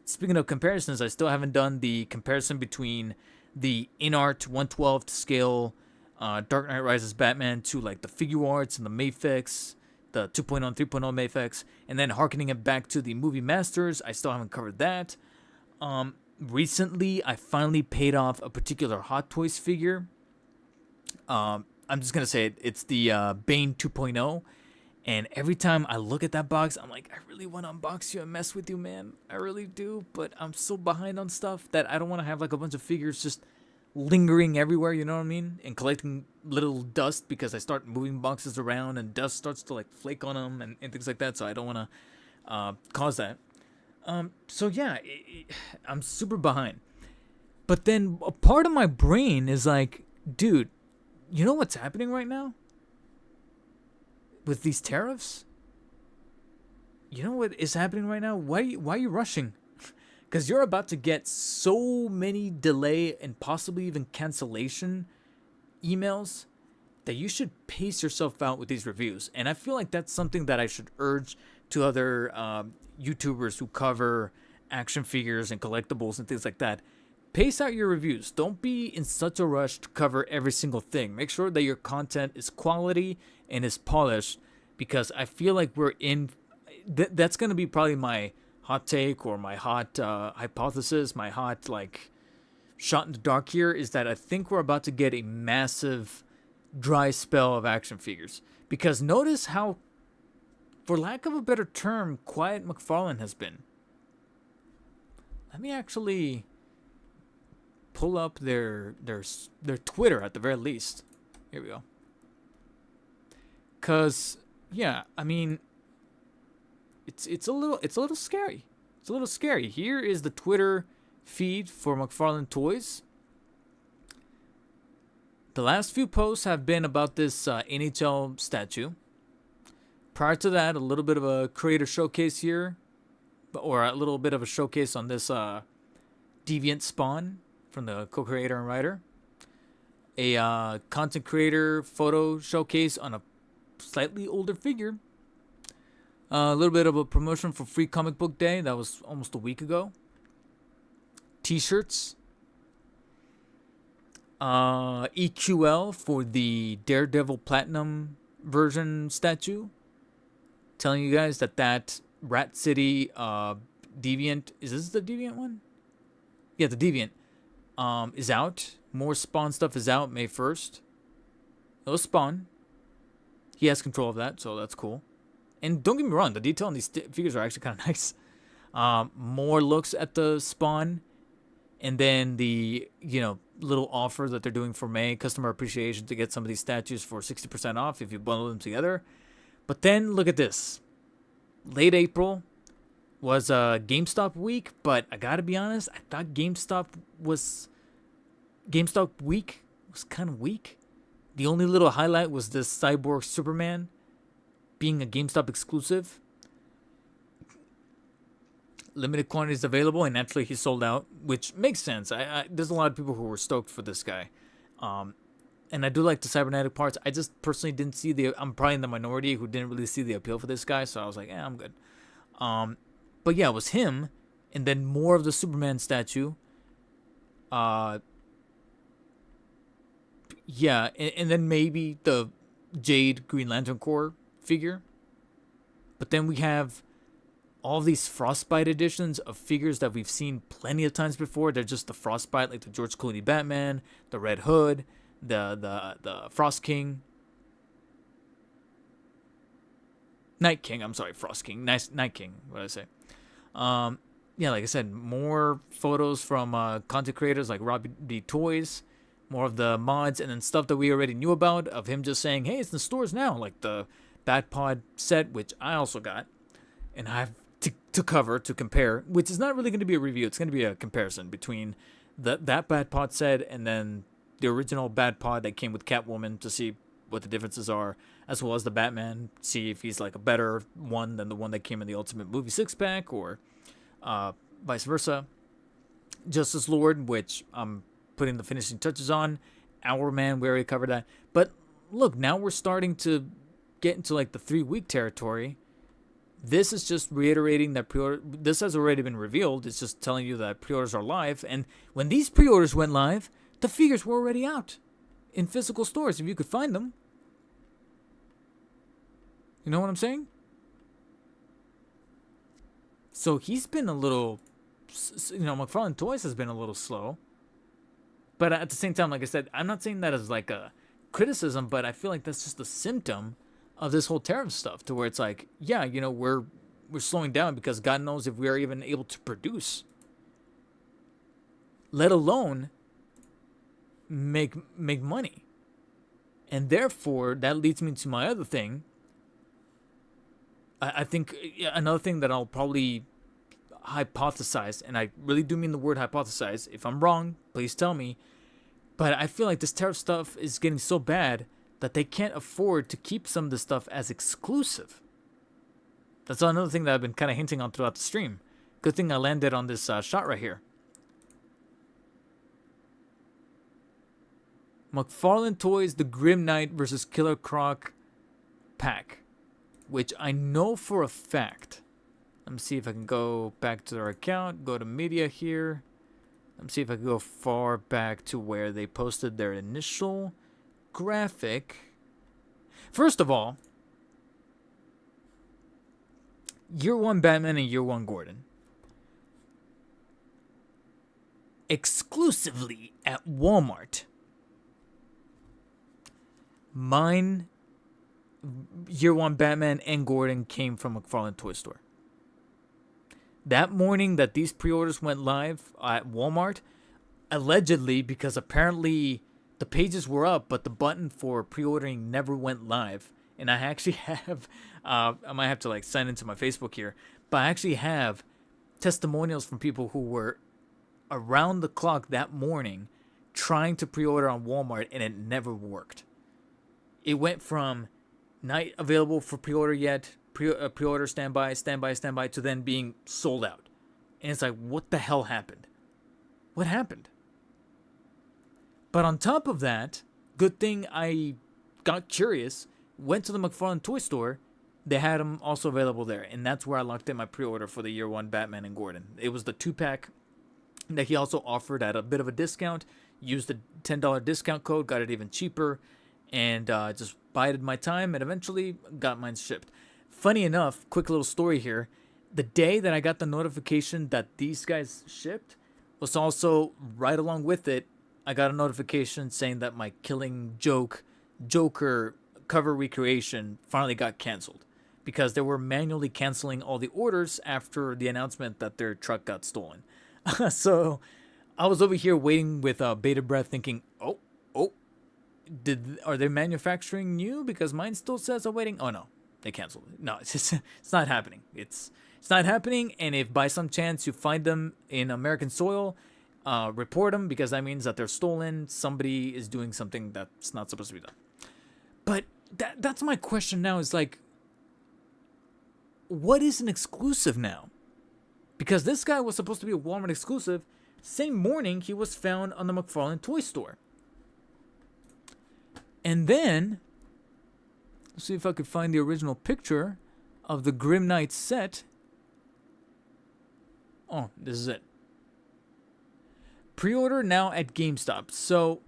Speaking of comparisons, I still haven't done the comparison between the in-art 1/12 scale Dark Knight Rises Batman to like the figure arts and the Mafex, the 2.0 and 3.0 Mafex, and then harkening it back to the movie masters. I still haven't covered that. Recently, I finally paid off a particular Hot Toys figure. I'm just going to say it. It's the Bane 2.0. And every time I look at that box, I'm like, I really want to unbox you and mess with you, man. I really do. But I'm so behind on stuff that I don't want to have like a bunch of figures just lingering everywhere, you know what I mean? And collecting little dust because I start moving boxes around and dust starts to like flake on them and things like that. So I don't want to cause that. So yeah, I'm super behind. But then a part of my brain is like, dude, you know what's happening right now? With these tariffs? You know what is happening right now? Why are you rushing? Because you're about to get so many delay and possibly even cancellation emails that you should pace yourself out with these reviews. And I feel like that's something that I should urge to other YouTubers who cover action figures and collectibles and things like that. Pace out your reviews. Don't be in such a rush to cover every single thing. Make sure that your content is quality and is polished, because I feel like we're in... that's going to be probably my hot take or my hot hypothesis, my hot like shot in the dark here, is that I think we're about to get a massive dry spell of action figures. Because notice how, for lack of a better term, quiet McFarlane has been. Let me actually pull up their Twitter at the very least. Here we go. Cause yeah, I mean, it's a little scary. It's a little scary. Here is the Twitter feed for McFarlane Toys. The last few posts have been about this NHL statue. Prior to that, a little bit of a creator showcase here, or a little bit of a showcase on this Deviant Spawn from the co-creator and writer. A content creator photo showcase on a slightly older figure. A little bit of a promotion for Free Comic Book Day. That was almost a week ago. T-shirts. EQL for the Daredevil Platinum version statue. Telling you guys that Rat City Deviant... Is this the Deviant one? Yeah, the Deviant is out. More Spawn stuff is out May 1st. It was Spawn. He has control of that, so that's cool. And don't get me wrong, the detail on these figures are actually kind of nice. More looks at the Spawn. And then the, little offer that they're doing for May, customer appreciation, to get some of these statues for 60% off if you bundle them together. But then look at this. Late April was GameStop week, but I gotta be honest, I thought GameStop week was kind of weak. The only little highlight was this Cyborg Superman being a GameStop exclusive. Limited quantities available, and naturally he sold out, which makes sense. There's a lot of people who were stoked for this guy. And I do like the cybernetic parts. I just personally didn't see I'm probably in the minority who didn't really see the appeal for this guy, so I was like, I'm good. But yeah, it was him, and then more of the Superman statue. Yeah, and then maybe the Jade Green Lantern Corps figure. But then we have all these Frostbite editions of figures that we've seen plenty of times before. They're just the Frostbite, like the George Clooney Batman, the Red Hood, the Frost King. Night King, I'm sorry, Frost King. Night King, what did I say? Yeah, like I said, more photos from content creators like Robbie D. Toys, more of the mods, and then stuff that we already knew about of him just saying, hey, it's in the stores now, like the Batpod set, which I also got, and I have to cover, to compare, which is not really going to be a review. It's going to be a comparison between that Batpod set and then the original Batpod that came with Catwoman, to see what the differences are, as well as the Batman, see if he's like a better one than the one that came in the Ultimate Movie 6-pack, or vice versa. Justice Lord, which I'm putting the finishing touches on. Hourman, we already covered that. But look, now we're starting to get into like the 3-week territory. This is just reiterating that pre-order. This has already been revealed. It's just telling you that pre-orders are live. And when these pre-orders went live, the figures were already out in physical stores, if you could find them. You know what I'm saying? So he's been a little, McFarlane Toys has been a little slow. But at the same time, like I said, I'm not saying that as like a criticism, but I feel like that's just a symptom of this whole tariff stuff, to where it's like, yeah, we're slowing down because God knows if we are even able to produce, let alone make money. And therefore, that leads me to my other thing. I think another thing that I'll probably hypothesize, and I really do mean the word hypothesize. If I'm wrong, please tell me. But I feel like this tariff stuff is getting so bad that they can't afford to keep some of this stuff as exclusive. That's another thing that I've been kind of hinting on throughout the stream. Good thing I landed on this shot right here. McFarlane Toys, the Grim Knight versus Killer Croc pack, which I know for a fact. Let me see if I can go back to their account, go to media here. Let me see if I can go far back to where they posted their initial graphic. First of all, Year 1 Batman and Year 1 Gordon, exclusively at Walmart. Mine, Year 1 Batman and Gordon, came from McFarlane Toy Store. That morning that these pre-orders went live at Walmart, allegedly, because apparently the pages were up, but the button for pre-ordering never went live. And I actually have, I might have to like sign into my Facebook here, but I actually have testimonials from people who were around the clock that morning trying to pre-order on Walmart, and it never worked. It went from not available for pre-order yet, pre-order standby, to then being sold out. And it's like, what the hell happened? What happened? But on top of that, good thing I got curious, went to the McFarlane toy store. They had them also available there, and that's where I locked in my pre-order for the year one Batman and Gordon. It was the 2-pack that he also offered at a bit of a discount. Used the $10 discount code, got it even cheaper, and just bided my time, and eventually got mine shipped. Funny enough, quick little story here. The day that I got the notification that these guys shipped was also right along with it, I got a notification saying that my Killing Joker cover recreation finally got canceled, because they were manually canceling all the orders after the announcement that their truck got stolen. So I was over here waiting with bated breath, thinking, oh, are they manufacturing new? Because mine still says awaiting. Oh no, they canceled it. No, it's not happening. It's not happening. And if by some chance you find them in American soil, report them, because that means that they're stolen. Somebody is doing something that's not supposed to be done. But that's my question now, is like, what is an exclusive now? Because this guy was supposed to be a Walmart exclusive. Same morning, he was found on the McFarlane toy store. And then, let's see if I could find the original picture of the Grim Knight set. Oh, this is it. Pre-order now at GameStop. So,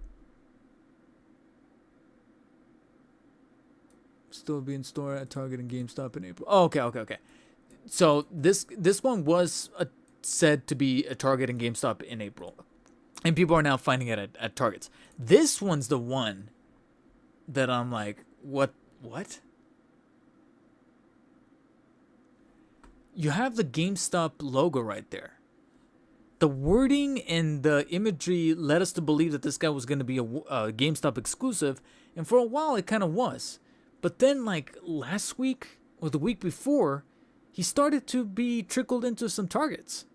still be in store at Target and GameStop in April. Oh, okay. So this one was said to be a Target and GameStop in April, and people are now finding it at Targets. This one's the one that I'm like, what? You have the GameStop logo right there. The wording and the imagery led us to believe that this guy was going to be a GameStop exclusive, and for a while it kind of was. But then, like last week or the week before, he started to be trickled into some Targets.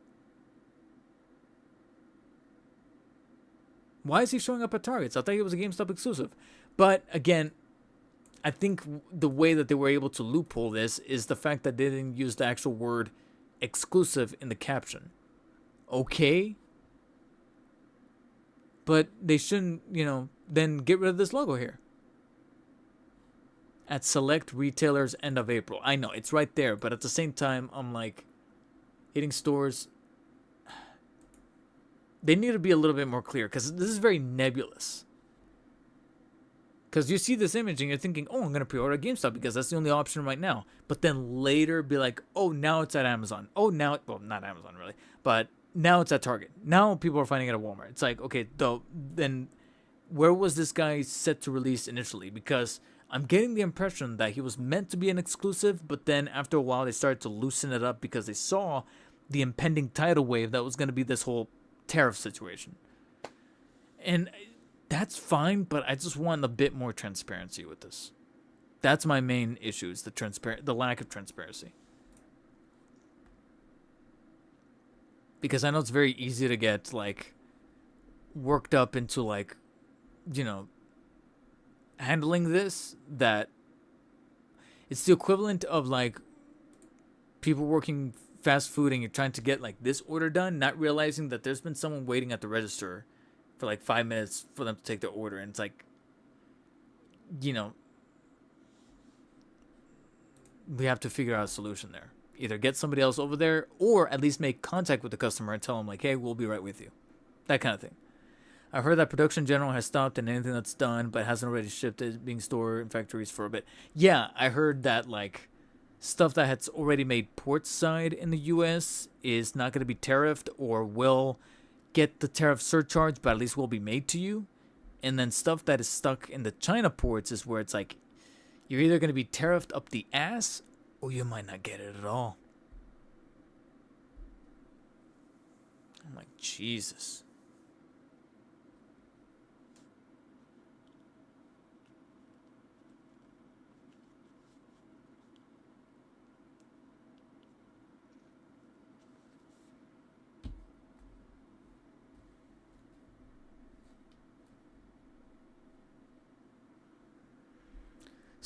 Why is he showing up at Targets? I thought he was a GameStop exclusive. But again, I think the way that they were able to loophole this is the fact that they didn't use the actual word exclusive in the caption. Okay. But they shouldn't, then get rid of this logo here. At select retailers end of April. I know, it's right there, but at the same time, I'm like, hitting stores, they need to be a little bit more clear, because this is very nebulous. Because you see this image and you're thinking, oh, I'm going to pre-order GameStop because that's the only option right now. But then later be like, oh, now it's at Amazon. Oh, now, well, not Amazon really, but now it's at Target. Now people are finding it at Walmart. It's like, okay, then where was this guy set to release initially? Because I'm getting the impression that he was meant to be an exclusive, but then after a while they started to loosen it up because they saw the impending tidal wave that was going to be this whole tariff situation. And that's fine, but I just want a bit more transparency with this. That's my main issue, is the lack of transparency. Because I know it's very easy to get like worked up into like, handling this, that it's the equivalent of like people working fast food and you're trying to get like this order done, not realizing that there's been someone waiting at the register for like 5 minutes for them to take their order. And it's like, we have to figure out a solution there. Either get somebody else over there or at least make contact with the customer and tell them like, hey, we'll be right with you. That kind of thing. I heard that production in general has stopped and anything that's done but hasn't already shipped is being stored in factories for a bit. Yeah, I heard that like stuff that has already made port side in the US is not going to be tariffed or will get the tariff surcharge, but at least will be made to you. And then stuff that is stuck in the China ports is where it's like you're either going to be tariffed up the ass or you might not get it at all. I'm like, Jesus.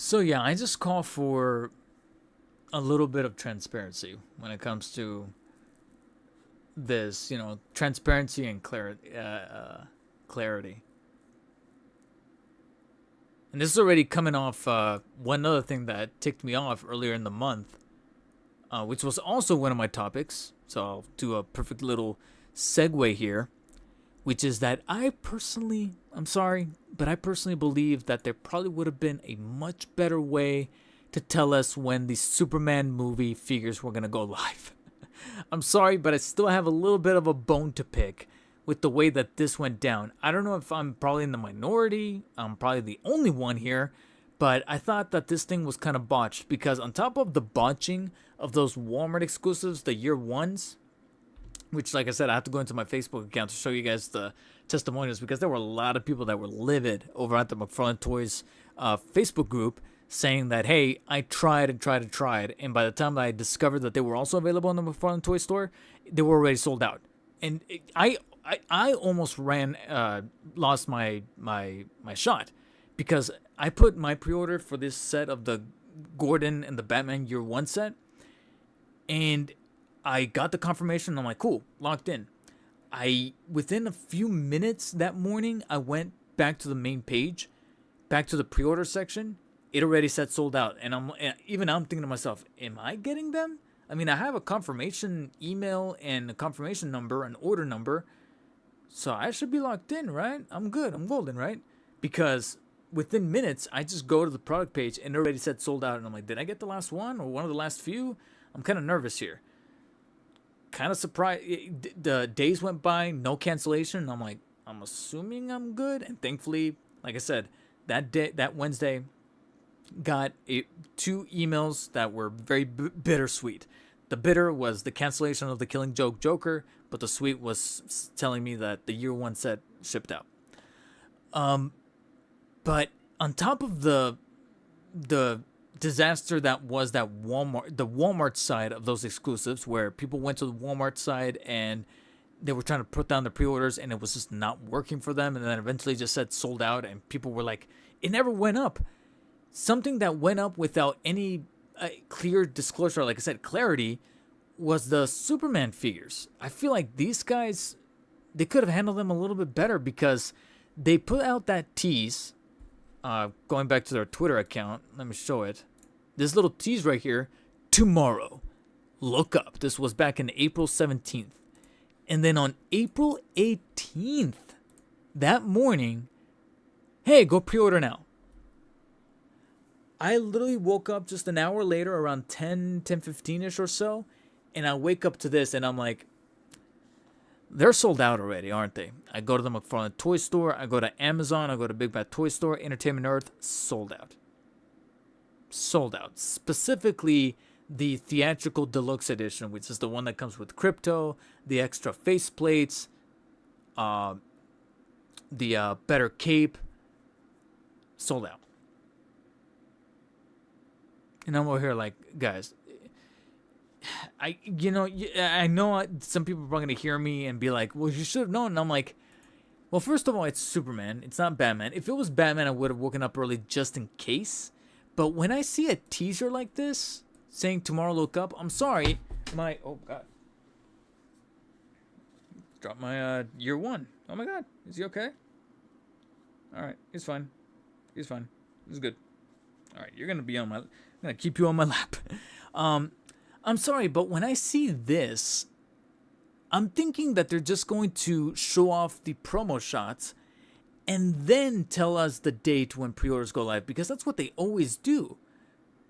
So yeah, I just call for a little bit of transparency when it comes to this, transparency and clarity. And this is already coming off one other thing that ticked me off earlier in the month, which was also one of my topics. So I'll do a perfect little segue here, which is that I'm sorry, but I personally believe that there probably would have been a much better way to tell us when the Superman movie figures were going to go live. I'm sorry, but I still have a little bit of a bone to pick with the way that this went down. I don't know if I'm probably in the minority. I'm probably the only one here. But I thought that this thing was kind of botched because on top of the botching of those Walmart exclusives, the year ones, which, like I said, I have to go into my Facebook account to show you guys the testimonials because there were a lot of people that were livid over at the McFarlane Toys Facebook group saying that, hey, I tried and tried and tried, and by the time I discovered that they were also available in the McFarlane Toy Store, they were already sold out. And I almost lost my shot because I put my pre-order for this set of the Gordon and the Batman Year 1 set, and I got the confirmation. I'm like, cool, locked in. Within a few minutes that morning, I went back to the main page, back to the pre-order section. It already said sold out, and I'm thinking to myself, am I getting them? I mean, I have a confirmation email and a confirmation number, an order number, so I should be locked in, right? I'm good. I'm golden, right? Because within minutes, I just go to the product page and it already said sold out, and I'm like, did I get the last one or one of the last few? I'm kind of nervous here. Kind of surprised. The days went by, no cancellation, and I'm like, I'm assuming I'm good, and thankfully, like I said, that Wednesday, got two emails that were very bittersweet. The bitter was the cancellation of the Killing Joke Joker, but the sweet was telling me that the year 1 set shipped out. But on top of the disaster that was the Walmart side of those exclusives, where people went to the Walmart side and they were trying to put down the pre-orders and it was just not working for them, and then eventually just said sold out, and people were like, it never went up. Something that went up without any clear disclosure, like I said, clarity, was the Superman figures. I feel like these guys, they could have handled them a little bit better because they put out that tease, going back to their Twitter account. Let me show it. This little tease right here, tomorrow, look up. This was back in April 17th. And then on April 18th, that morning, hey, go pre-order now. I literally woke up just an hour later, around 10:15ish or so, and I wake up to this, and I'm like, they're sold out already, aren't they? I go to the McFarlane Toy Store, I go to Amazon, I go to Big Bad Toy Store, Entertainment Earth, sold out. Sold out. Specifically, the theatrical deluxe edition, which is the one that comes with crypto, the extra faceplates, the better cape, sold out. And I'm over here like, guys, I know some people are going to hear me and be like, well, you should have known. And I'm like, well, first of all, it's Superman. It's not Batman. If it was Batman, I would have woken up early just in case. But when I see a teaser like this saying tomorrow look up, I'm sorry. Oh, God. Dropped my year 1. Oh, my God. Is he okay? All right. He's fine. He's fine. He's good. All right. You're going to be on my... I'm going to keep you on my lap. I'm sorry, but when I see this, I'm thinking that they're just going to show off the promo shots and then tell us the date when pre-orders go live, because that's what they always do.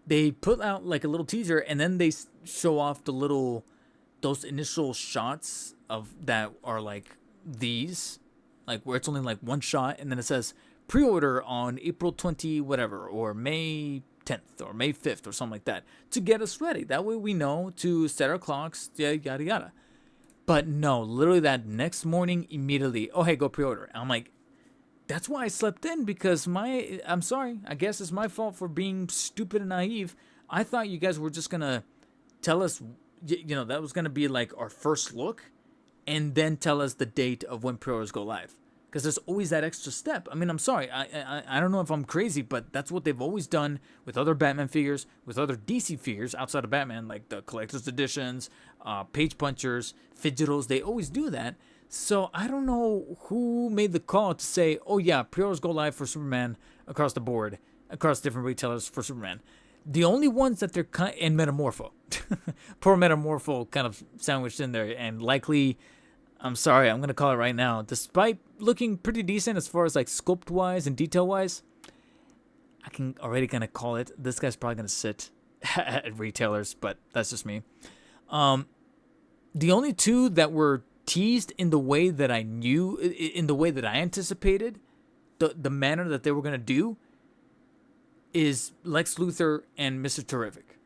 They put out like a little teaser and then they show off those initial shots of that are like these, like where it's only like one shot, and then it says pre-order on April 20 whatever, or May 10th or May 5th or something like that, to get us ready. That way we know to set our clocks, yada yada. But no, literally that next morning, immediately, oh hey, go pre-order. And I'm like, that's why I slept in, because I'm sorry, I guess it's my fault for being stupid and naive. I thought you guys were just gonna tell us, that was gonna be like our first look, and then tell us the date of when pre-orders go live. because there's always that extra step. I mean, I'm sorry, I don't know if I'm crazy, but that's what they've always done with other Batman figures, with other DC figures outside of Batman, like the collector's editions, page punchers, fidgetals. They always do that. So I don't know who made the call to say, oh yeah, pre-orders go live for Superman across the board, across different retailers for Superman. The only ones that they're and Metamorpho, poor Metamorpho, kind of sandwiched in there, and likely. I'm sorry, I'm gonna call it right now. Despite looking pretty decent as far as like sculpt wise and detail wise, I can already kind of call it. This guy's probably gonna sit at retailers, but that's just me. The only two that were teased in the way that I knew, in the way that I anticipated, the manner that they were gonna do, is Lex Luthor and Mr. Terrific,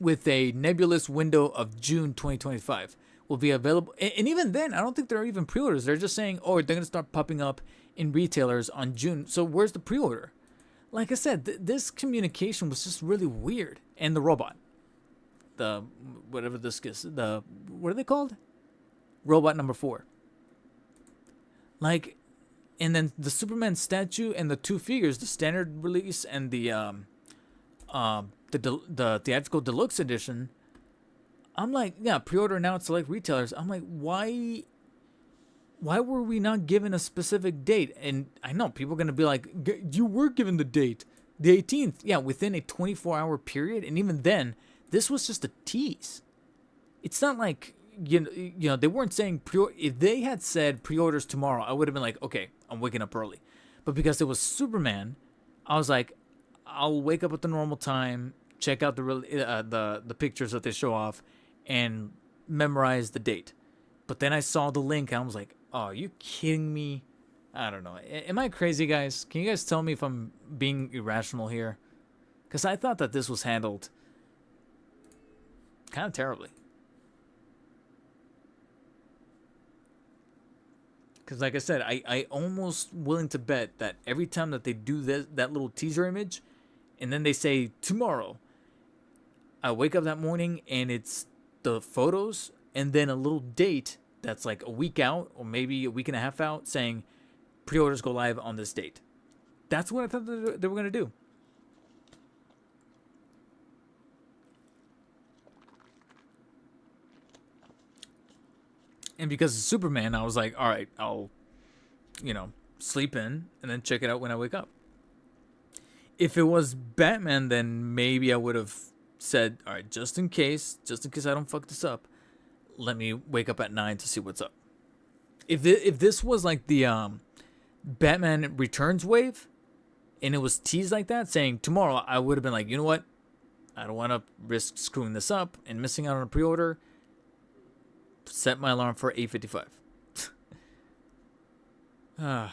with a nebulous window of June 2025. Will be available. And even then, I don't think they're even pre-orders. They're just saying, oh, they're going to start popping up in retailers on June. So where's the pre-order? Like I said, this communication was just really weird. And the robot. The, whatever this is. The, what are they called? Robot number 4. Like, and then the Superman statue and the 2 figures, the standard release and the theatrical deluxe edition. I'm like, yeah, pre-order now at select retailers. I'm like, why were we not given a specific date? And I know people are going to be like, you were given the date, the 18th. Yeah, within a 24-hour period. And even then, this was just a tease. It's not like, you know, they weren't saying if they had said pre-orders tomorrow, I would have been like, okay, I'm waking up early. But because it was Superman, I was like, I'll wake up at the normal time, check out the pictures that they show off, and memorize the date. But then I saw the link and I was like, oh, are you kidding me? I don't know. Am I crazy, guys? Can you guys tell me if I'm being irrational here? Because I thought that this was handled kind of terribly. Because like I said, I almost willing to bet that every time that they do that little teaser image, and then they say tomorrow, I wake up that morning and it's the photos and then a little date that's like a week out or maybe a week and a half out saying pre-orders go live on this date. That's what I thought they were going to do. And because of Superman, I was like, all right, I'll, sleep in and then check it out when I wake up. If it was Batman, then maybe I would have said, all right, just in case I don't fuck this up, let me wake up at 9 to see what's up. If this was like the Batman Returns wave, and it was teased like that, saying tomorrow, I would have been like, you know what? I don't want to risk screwing this up and missing out on a pre-order. Set my alarm for 8:55. Like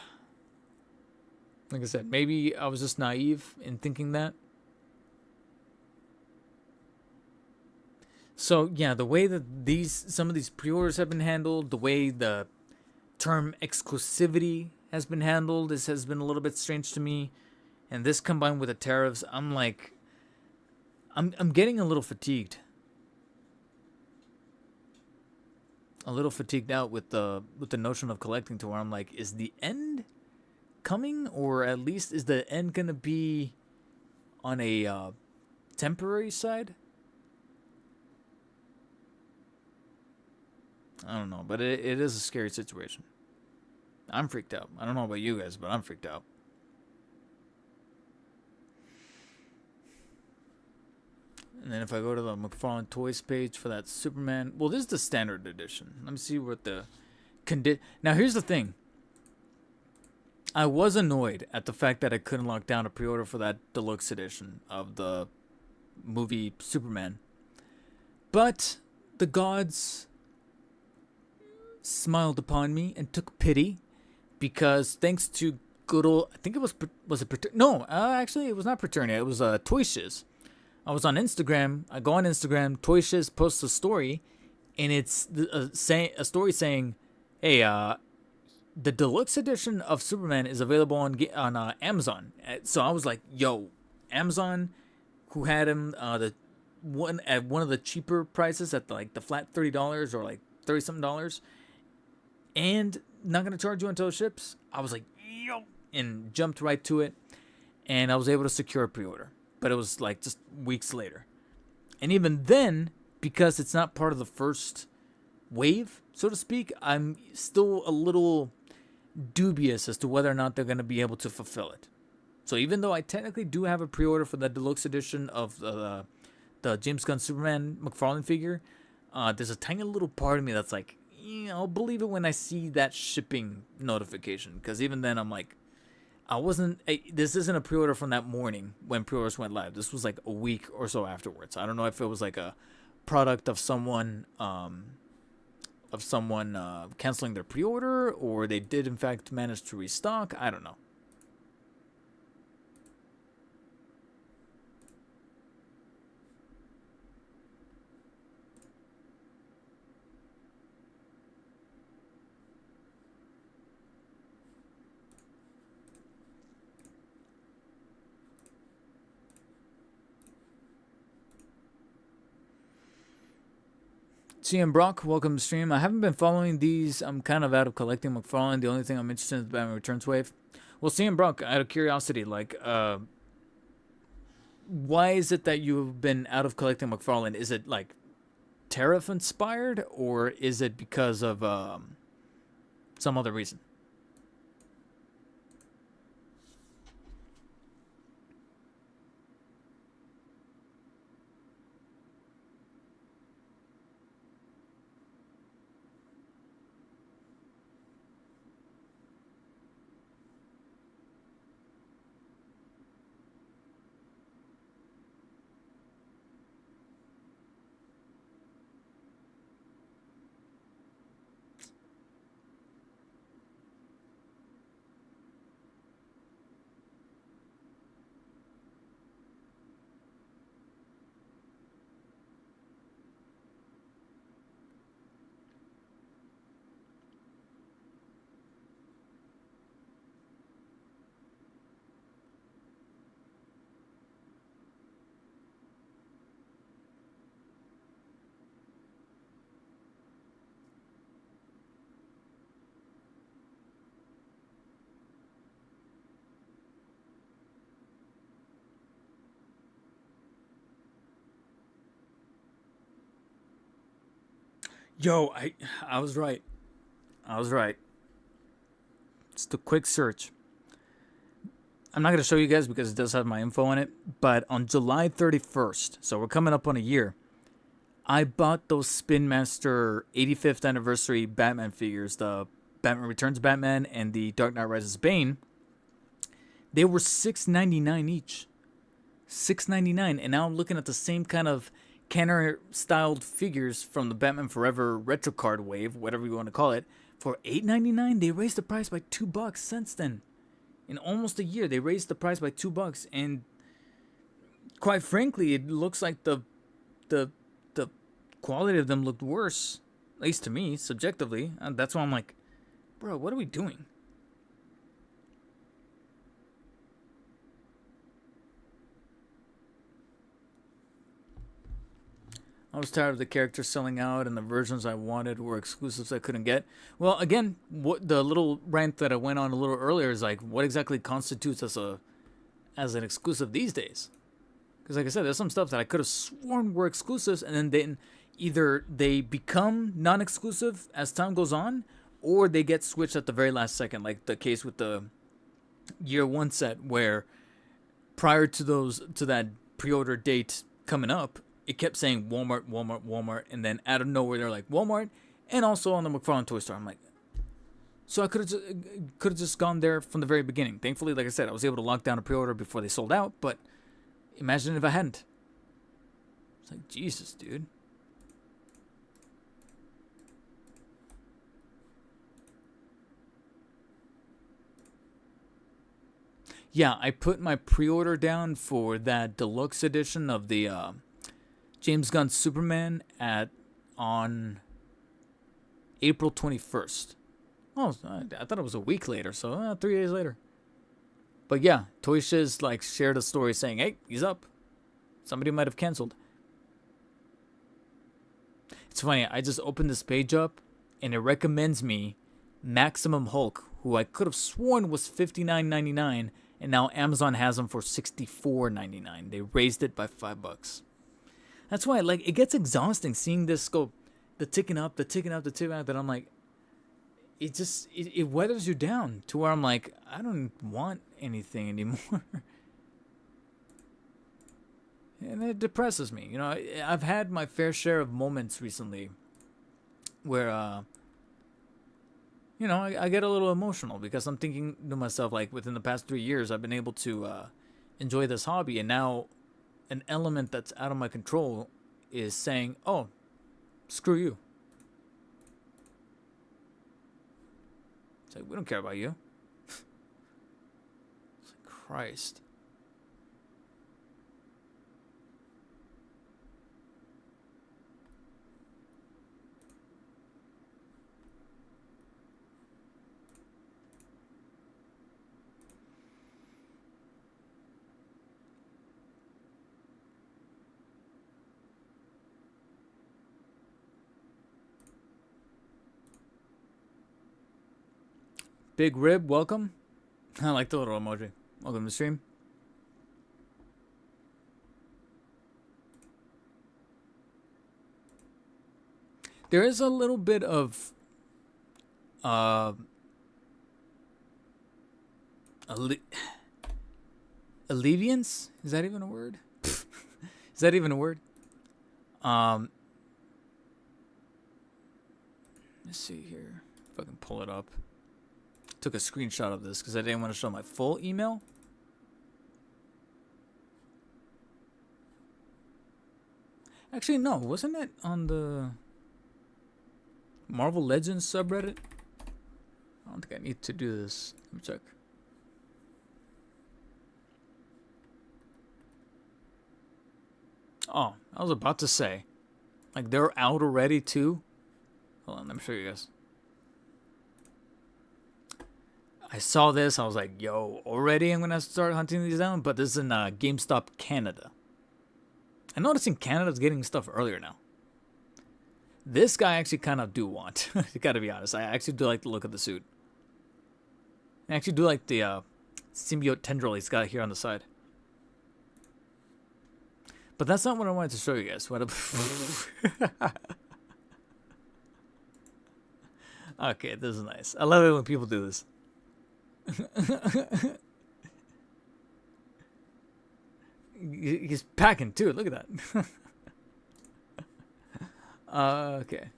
I said, maybe I was just naive in thinking that. So yeah, the way that some of these pre-orders have been handled, the way the term exclusivity has been handled, this has been a little bit strange to me. And this combined with the tariffs, I'm like, I'm getting a little fatigued. A little fatigued out with the notion of collecting, to where I'm like, is the end coming, or at least is the end gonna be on a temporary side? I don't know, but it is a scary situation. I'm freaked out. I don't know about you guys, but I'm freaked out. And then if I go to the McFarlane Toys page for that Superman, well, this is the standard edition. Let me see what the Now, here's the thing. I was annoyed at the fact that I couldn't lock down a pre-order for that deluxe edition of the movie Superman. But the gods smiled upon me and took pity, because thanks to good old, I think it was it no, actually it was not Preternia, it was Toy Shiz. I was on Instagram. I go on Instagram. Toy Shiz posts a story, and it's a story saying, "Hey, the deluxe edition of Superman is available on Amazon." So I was like, "Yo, Amazon, who had him at one of the cheaper prices at the flat $30 or like $30 something, and not gonna charge you until it ships. I was like, yo, and jumped right to it, and I was able to secure a pre-order. But it was like just weeks later, and even then, because it's not part of the first wave, so to speak, I'm still a little dubious as to whether or not they're gonna be able to fulfill it. So even though I technically do have a pre-order for the deluxe edition of the James Gunn Superman McFarlane figure, there's a tiny little part of me that's like, I'll believe it when I see that shipping notification. Because even then, I'm like, this isn't a pre-order from that morning when pre-orders went live. This was like a week or so afterwards. I don't know if it was like a product of someone canceling their pre-order, or they did in fact manage to restock. I don't know. CM Brock, welcome to stream. I haven't been following these. I'm kind of out of collecting McFarlane. The only thing I'm interested in is the Batman Returns wave. Well, CM Brock, out of curiosity, like, why is it that you've been out of collecting McFarlane? Is it like tariff inspired, or is it because of some other reason? Yo, I was right. I was right. Just a quick search. I'm not going to show you guys because it does have my info on it, but on July 31st, so we're coming up on a year, I bought those Spin Master 85th anniversary Batman figures, the Batman Returns Batman and the Dark Knight Rises Bane. They were $6.99 each. $6.99, and now I'm looking at the same kind of Kenner styled figures from the Batman Forever retro card wave, whatever you want to call it, for $8.99. They raised the price by $2 since then. In almost a year, they raised the price by $2, and quite frankly, it looks like the quality of them looked worse, at least to me, subjectively. And that's why I'm like, bro, what are we doing? I was tired of the characters selling out, and the versions I wanted were exclusives I couldn't get. Well, again, what the little rant that I went on a little earlier is like, what exactly constitutes as an exclusive these days? Because like I said, there's some stuff that I could have sworn were exclusives, and then either they become non-exclusive as time goes on, or they get switched at the very last second, like the case with the year one set, where prior to that pre-order date coming up, it kept saying Walmart, Walmart, Walmart, and then out of nowhere they're like Walmart, and also on the McFarlane Toy Store. I'm like, so I could have just gone there from the very beginning. Thankfully, like I said, I was able to lock down a pre-order before they sold out. But imagine if I hadn't. It's like, Jesus, dude. Yeah, I put my pre-order down for that deluxe edition of the James Gunn Superman on April 21st. Oh, I thought it was a week later, so 3 days later. But yeah, Toy Shiz like shared a story saying, "Hey, he's up. Somebody might have canceled." It's funny. I just opened this page up, and it recommends me Maximum Hulk, who I could have sworn was $59.99, and now Amazon has them for $64.99. They raised it by $5. That's why, like, it gets exhausting seeing this go, the ticking up, the ticking up, the ticking up. That I'm like, it weathers you down to where I'm like, I don't want anything anymore. And it depresses me. You know, I've had my fair share of moments recently where, you know, I get a little emotional because I'm thinking to myself, like, within the past 3 years, I've been able to enjoy this hobby. And now an element that's out of my control is saying, oh, screw you. It's like, we don't care about you. It's like, Christ. Big Rib, welcome. I like the little emoji. Welcome to the stream. There is a little bit of alleviance. Is that even a word? Is that even a word? Let's see here if I can pull it up. Took a screenshot of this because I didn't want to show my full email. Actually, no, wasn't it on the Marvel Legends subreddit? I don't think I need to do this. Let me check. Oh, I was about to say, like, they're out already too. Hold on, let me show you guys. I saw this, I was like, yo, already I'm going to start hunting these down? But this is in GameStop Canada. I noticed in Canada's getting stuff earlier now. This guy I actually kind of do want. I gotta be honest, I actually do like the look of the suit. I actually do like the symbiote tendril he's got here on the side. But that's not what I wanted to show you guys. Okay, this is nice. I love it when people do this. He's packing too. Look at that. Okay.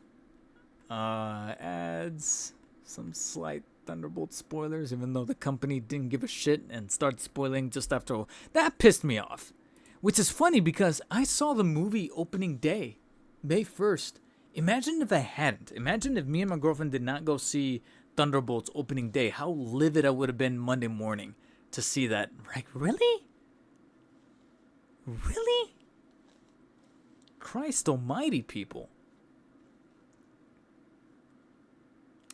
Ads. Some slight Thunderbolt spoilers, even though the company didn't give a shit and started spoiling just after. That pissed me off. Which is funny because I saw the movie opening day, May 1st. Imagine if I hadn't. Imagine if me and my girlfriend did not go see Thunderbolts opening day. How livid I would have been Monday morning to see that. Like, really? Really? Christ almighty, people.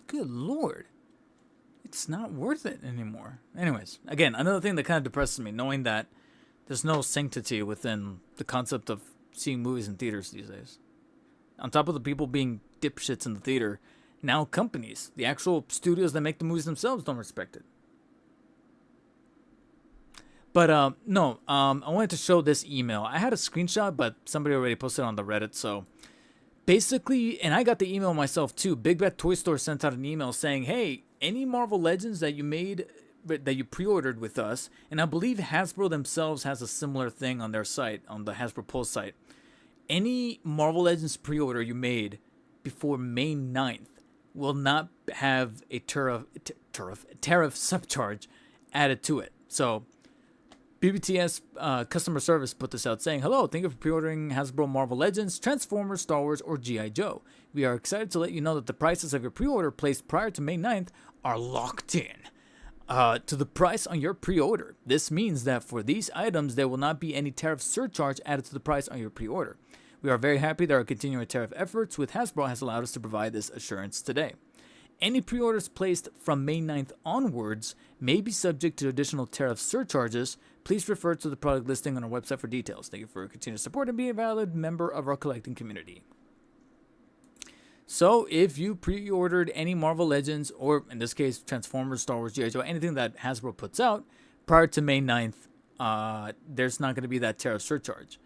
Good Lord. It's not worth it anymore. Anyways, again, another thing that kind of depresses me, knowing that there's no sanctity within the concept of seeing movies in theaters these days. On top of the people being dipshits in the theater, now companies, the actual studios that make the movies themselves, don't respect it. But no, I wanted to show this email. I had a screenshot, but somebody already posted it on the Reddit. So basically, and I got the email myself too. Big Bad Toy Store sent out an email saying, hey, any Marvel Legends that you made, that you pre-ordered with us, and I believe Hasbro themselves has a similar thing on their site, on the Hasbro Pulse site. Any Marvel Legends pre-order you made before May 9th will not have a tariff subcharge added to it. So BBTS customer service put this out saying, hello, thank you for pre-ordering Hasbro Marvel Legends, Transformers, Star Wars, or G.I. Joe. We are excited to let you know that the prices of your pre-order placed prior to May 9th are locked in to the price on your pre-order. This means that for these items, there will not be any tariff surcharge added to the price on your pre-order. We are very happy that our continuing tariff efforts with Hasbro has allowed us to provide this assurance today. Any pre-orders placed from May 9th onwards may be subject to additional tariff surcharges. Please refer to the product listing on our website for details. Thank you for your continued support and be a valid member of our collecting community. So if you pre-ordered any Marvel Legends, or in this case Transformers, Star Wars, G.I. Joe, anything that Hasbro puts out prior to May 9th, there's not going to be that tariff surcharge.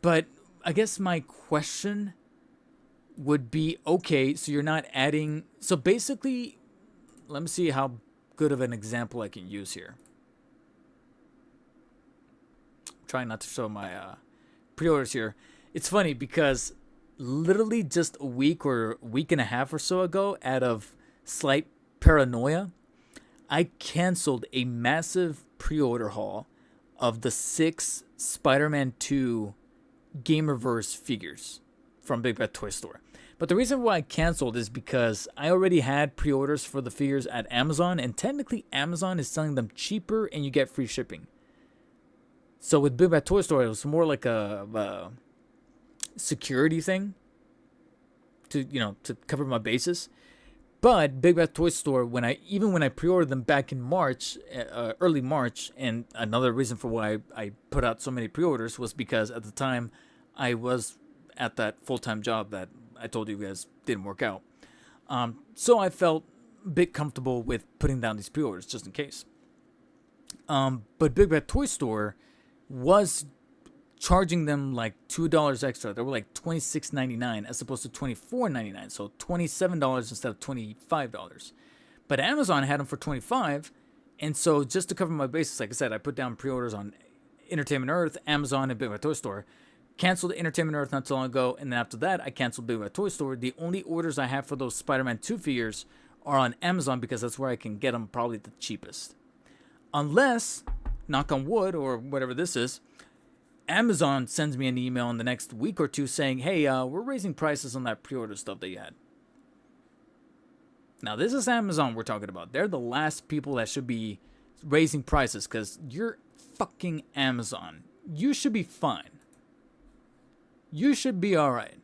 But I guess my question would be, okay, so you're not adding... So basically, let me see how good of an example I can use here. I'm trying not to show my pre-orders here. It's funny because literally just a week or week and a half or so ago, out of slight paranoia, I canceled a massive pre-order haul of the 6 Spider-Man 2 Gamerverse figures from Big Bad Toy Store. But the reason why I canceled is because I already had pre-orders for the figures at Amazon, and technically Amazon is selling them cheaper and you get free shipping. So with Big Bad Toy Store, it was more like a security thing to cover my bases. But Big Bad Toy Store, when I pre-ordered them back in March, early March, and another reason for why I put out so many pre-orders was because at the time I was at that full-time job that I told you guys didn't work out. So I felt a bit comfortable with putting down these pre-orders just in case. But Big Bad Toy Store was charging them like $2 extra. They were like $26.99 as opposed to $24.99, so $27 instead of $25. But Amazon had them for $25, and so just to cover my bases, like I said, I put down pre-orders on Entertainment Earth, Amazon, and Big Bad Toy Store. Canceled Entertainment Earth not too long ago, and then after that, I canceled Big Bad Toy Store. The only orders I have for those Spider-Man 2 figures are on Amazon because that's where I can get them probably the cheapest. Unless, knock on wood or whatever this is, Amazon sends me an email in the next week or two saying, hey, we're raising prices on that pre-order stuff that you had. Now, this is Amazon we're talking about. They're the last people that should be raising prices because you're fucking Amazon. You should be fine. You should be all right.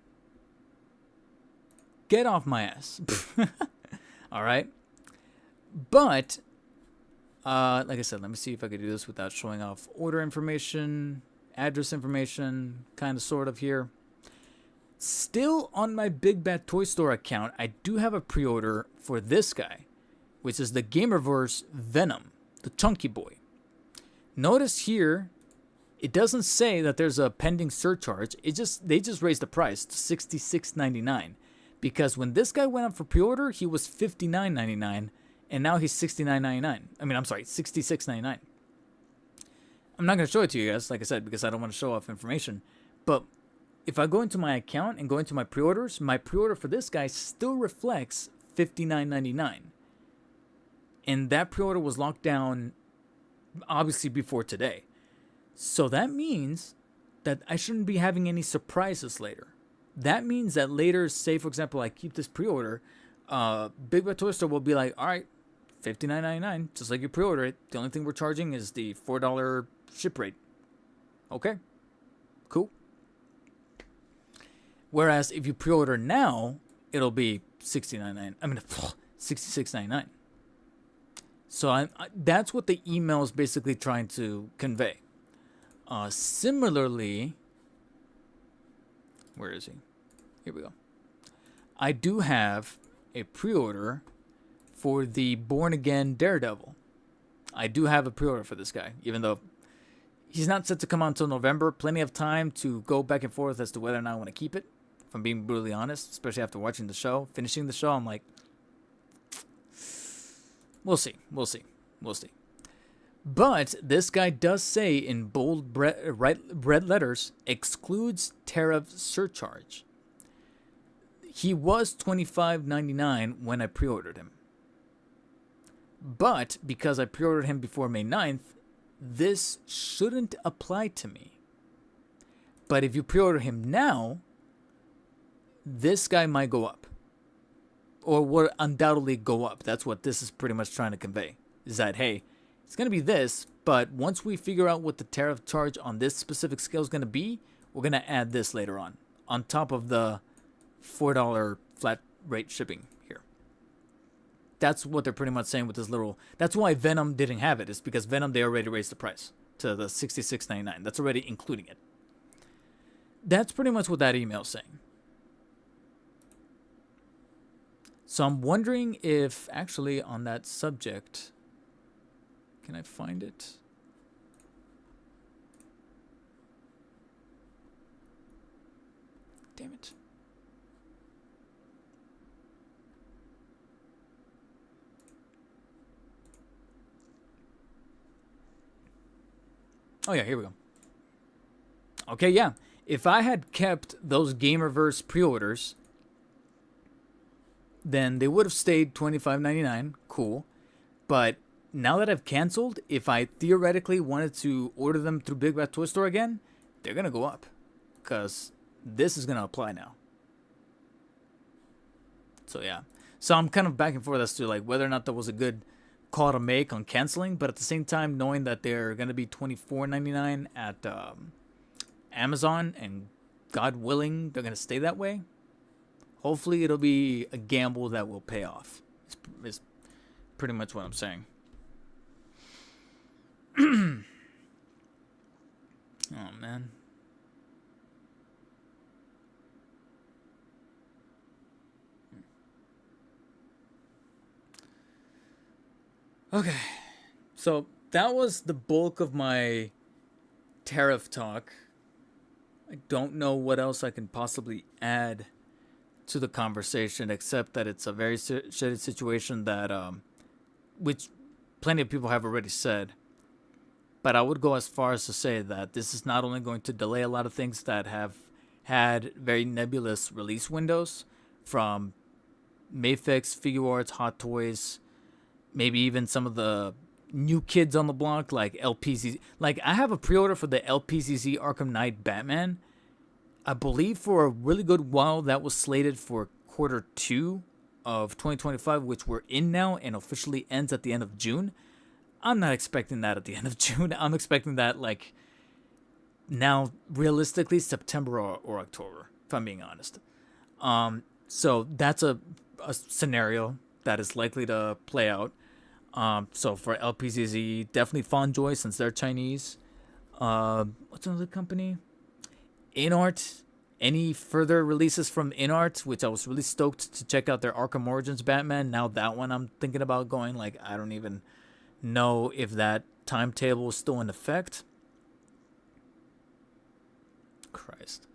Get off my ass. All right? But, like I said, let me see if I could do this without showing off order information, address information, kind of sort of here. Still on my Big Bad Toy Store account, I do have a pre-order for this guy, which is the Gamerverse Venom, the chunky boy. Notice here, it doesn't say that there's a pending surcharge. They just raised the price to $66.99 because when this guy went up for pre-order, he was $59.99 and now he's $69.99. I'm sorry, $66.99. I'm not going to show it to you guys, like I said, because I don't want to show off information. But if I go into my account and go into my pre-orders, my pre-order for this guy still reflects $59.99. And that pre-order was locked down, obviously, before today. So that means that I shouldn't be having any surprises later. That means that later, say, for example, I keep this pre-order, Big Bad Toy Store will be like, all right, $59.99, just like you pre-order it. The only thing we're charging is the $4 ship rate. Okay, cool. Whereas if you pre-order now, it'll be $66.99. So that's what the email is basically trying to convey. Similarly, where is he? Here we go. I do have a pre-order for the Born Again Daredevil. I do have a pre-order for this guy, even though he's not set to come out until November. Plenty of time to go back and forth as to whether or not I want to keep it, if I'm being brutally honest, especially after watching the show. Finishing the show, I'm like, we'll see. But this guy does say in bold red letters, excludes tariff surcharge. He was $25.99 when I pre-ordered him. But because I pre-ordered him before May 9th, this shouldn't apply to me. But if you pre-order him now, this guy might go up. Or will undoubtedly go up. That's what this is pretty much trying to convey. Is that, hey, it's going to be this, but once we figure out what the tariff charge on this specific scale is going to be, we're going to add this later on top of the $4 flat rate shipping here. That's what they're pretty much saying with this little... That's why Venom didn't have it. It's because Venom, they already raised the price to the $66.99. That's already including it. That's pretty much what that email is saying. So I'm wondering if actually on that subject, can I find it? Damn it. Oh yeah, here we go. Okay, yeah. If I had kept those Gamerverse pre-orders, then they would have stayed $25.99. Cool. But now that I've canceled, if I theoretically wanted to order them through Big Bad Toy Store again, they're gonna go up, because this is gonna apply now. So yeah. So I'm kind of back and forth as to like whether or not that was a good call to make on canceling, but at the same time knowing that they're gonna be $24.99 at Amazon, and God willing, they're gonna stay that way. Hopefully, it'll be a gamble that will pay off. Is pretty much what I'm saying. Oh man. Okay. So that was the bulk of my tariff talk. I don't know what else I can possibly add to the conversation, except that it's a very shitty situation that, which plenty of people have already said. But I would go as far as to say that this is not only going to delay a lot of things that have had very nebulous release windows, from Mayfix, Figuarts, Hot Toys, maybe even some of the new kids on the block like LPZZ. Like, I have a pre-order for the LPZZ Arkham Knight Batman. I believe for a really good while that was slated for Q2 of 2025, which we're in now and officially ends at the end of June. I'm not expecting that at the end of June. I'm expecting that, like, now realistically September or October, if I'm being honest. So that's a scenario that is likely to play out. So for LPZZ, definitely Fonjoy, since they're Chinese. What's another company? InArt. Any further releases from InArt, which I was really stoked to check out their Arkham Origins Batman. Now that one I'm thinking about going. Like, I don't even know if that timetable is still in effect. Christ.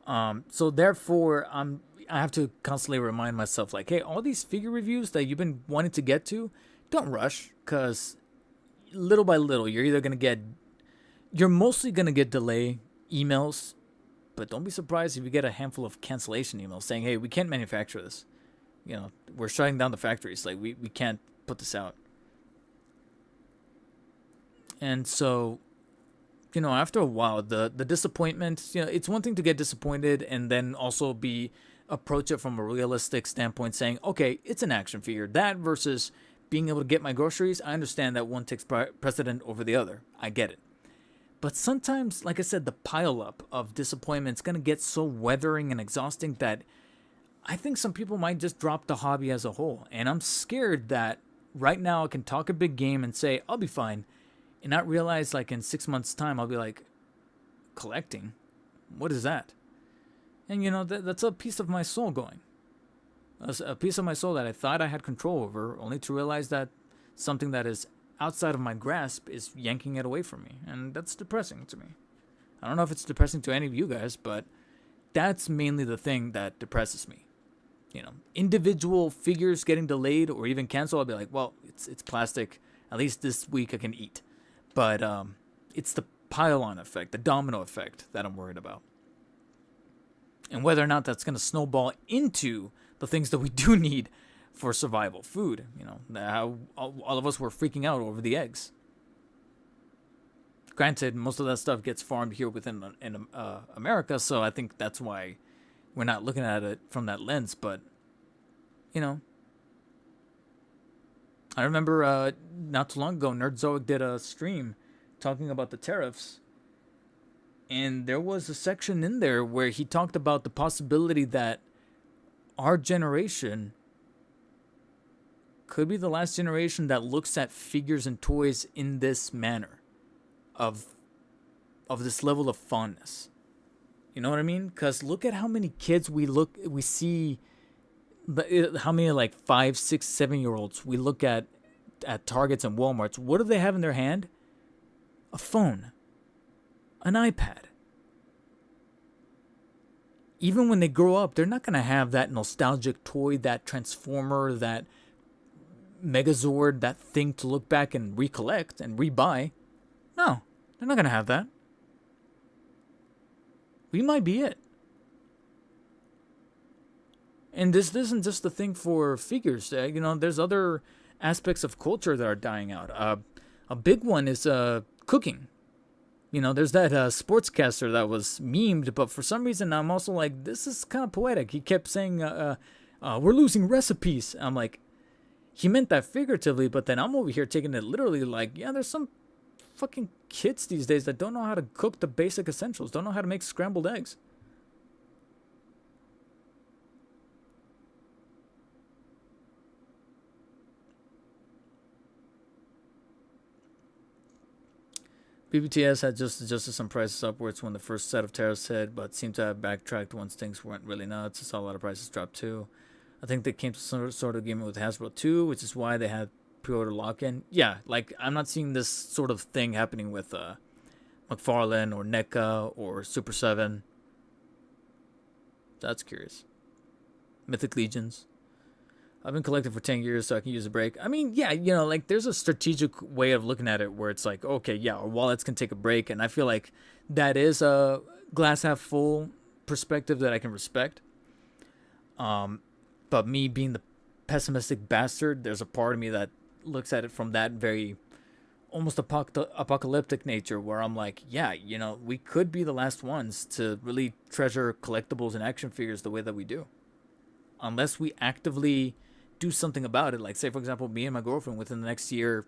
So therefore, I have to constantly remind myself, like, hey, all these figure reviews that you've been wanting to get to, don't rush, because little by little, you're mostly gonna get delay emails, but don't be surprised if you get a handful of cancellation emails saying, hey, we can't manufacture this. You know, we're shutting down the factories. Like, we can't put this out. And so, you know, after a while, the disappointment, you know, it's one thing to get disappointed and then also approach it from a realistic standpoint, saying, okay, it's an action figure. That versus being able to get my groceries, I understand that one takes precedent over the other. I get it. But sometimes, like I said, the pileup of disappointment is going to get so weathering and exhausting that I think some people might just drop the hobby as a whole. And I'm scared that right now I can talk a big game and say, I'll be fine, and not realize, like, in 6 months' time, I'll be like, collecting? What is that? And, you know, that's a piece of my soul going. A piece of my soul that I thought I had control over, only to realize that something that is outside of my grasp is yanking it away from me. And that's depressing to me. I don't know if it's depressing to any of you guys, but that's mainly the thing that depresses me. You know, individual figures getting delayed or even canceled, I'll be like, well, it's plastic. At least this week I can eat. But it's the pile-on effect, the domino effect that I'm worried about. And whether or not that's going to snowball into the things that we do need for survival, food. You know, how all of us were freaking out over the eggs. Granted, most of that stuff gets farmed here within America, so I think that's why we're not looking at it from that lens. But, you know, I remember not too long ago, Nerdzoic did a stream talking about the tariffs. And there was a section in there where he talked about the possibility that our generation could be the last generation that looks at figures and toys in this manner of this level of fondness. You know what I mean? Because look at how many kids we see how many like 5, 6, 7-year-olds we look at Targets and Walmarts? What do they have in their hand? A phone, an iPad. Even when they grow up, they're not gonna have that nostalgic toy, that Transformer, that Megazord, that thing to look back and recollect and rebuy. No, they're not gonna have that. We might be it. And this isn't just a thing for figures. There's other aspects of culture that are dying out. A big one is cooking. There's that sportscaster that was memed, but for some reason I'm also like, this is kind of poetic. He kept saying, we're losing recipes. I'm like, he meant that figuratively, but then I'm over here taking it literally like, yeah, there's some fucking kids these days that don't know how to cook the basic essentials, don't know how to make scrambled eggs. BBTS had just adjusted some prices upwards when the first set of tariffs hit, but seemed to have backtracked once things went really nuts. I saw a lot of prices drop too. I think they came to some sort of agreement with Hasbro too, which is why they had pre-order lock-in. Yeah, like I'm not seeing this sort of thing happening with McFarlane or NECA or Super 7. That's curious. Mythic Legions. I've been collecting for 10 years, so I can use a break. I mean, yeah, like there's a strategic way of looking at it where it's like, okay, yeah, our wallets can take a break. And I feel like that is a glass half full perspective that I can respect. But me being the pessimistic bastard, there's a part of me that looks at it from that very almost apocalyptic nature where I'm like, yeah, we could be the last ones to really treasure collectibles and action figures the way that we do. Unless we actively do something about it. Like, say, for example, me and my girlfriend within the next year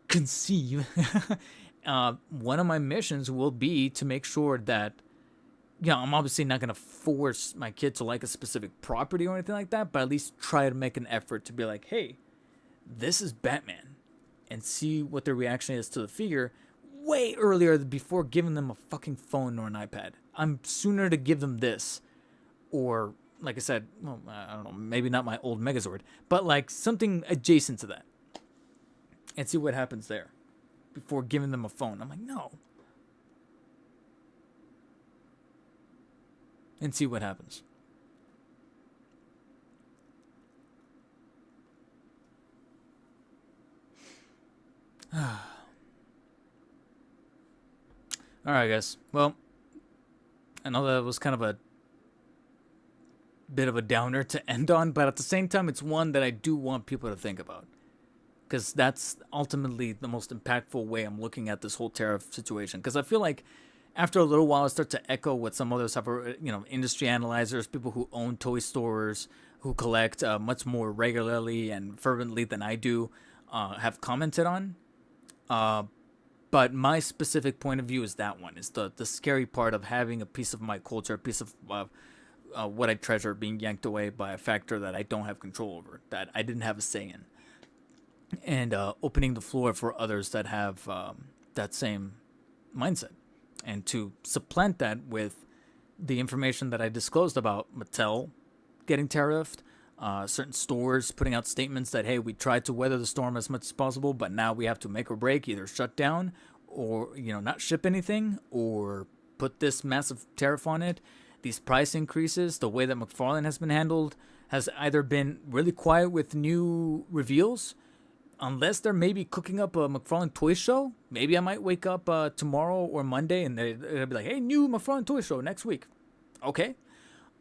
conceive. One of my missions will be to make sure that, I'm obviously not going to force my kid to like a specific property or anything like that, but at least try to make an effort to be like, hey, this is Batman, and see what their reaction is to the figure way earlier before giving them a fucking phone or an iPad. I'm sooner to give them this, or like I said, well, I don't know, maybe not my old Megazord, but like something adjacent to that, and see what happens there before giving them a phone. I'm like, no. And see what happens. Alright, guys. Well, I know that was kind of a bit of a downer to end on, but at the same time, it's one that I do want people to think about. Because that's ultimately the most impactful way I'm looking at this whole tariff situation. Because I feel like after a little while, I start to echo what some others have, industry analyzers, people who own toy stores, who collect much more regularly and fervently than I do, have commented on. But my specific point of view is that one. Is the scary part of having a piece of my culture, a piece of what I treasure being yanked away by a factor that I don't have control over, that I didn't have a say in. And opening the floor for others that have that same mindset. And to supplant that with the information that I disclosed about Mattel getting tariffed, certain stores putting out statements that, hey, we tried to weather the storm as much as possible, but now we have to make or break, either shut down or, not ship anything or put this massive tariff on it. These price increases, the way that McFarlane has been handled, has either been really quiet with new reveals, unless they're maybe cooking up a McFarlane toy show. Maybe I might wake up tomorrow or Monday and they'll be like, hey, new McFarlane toy show next week. Okay.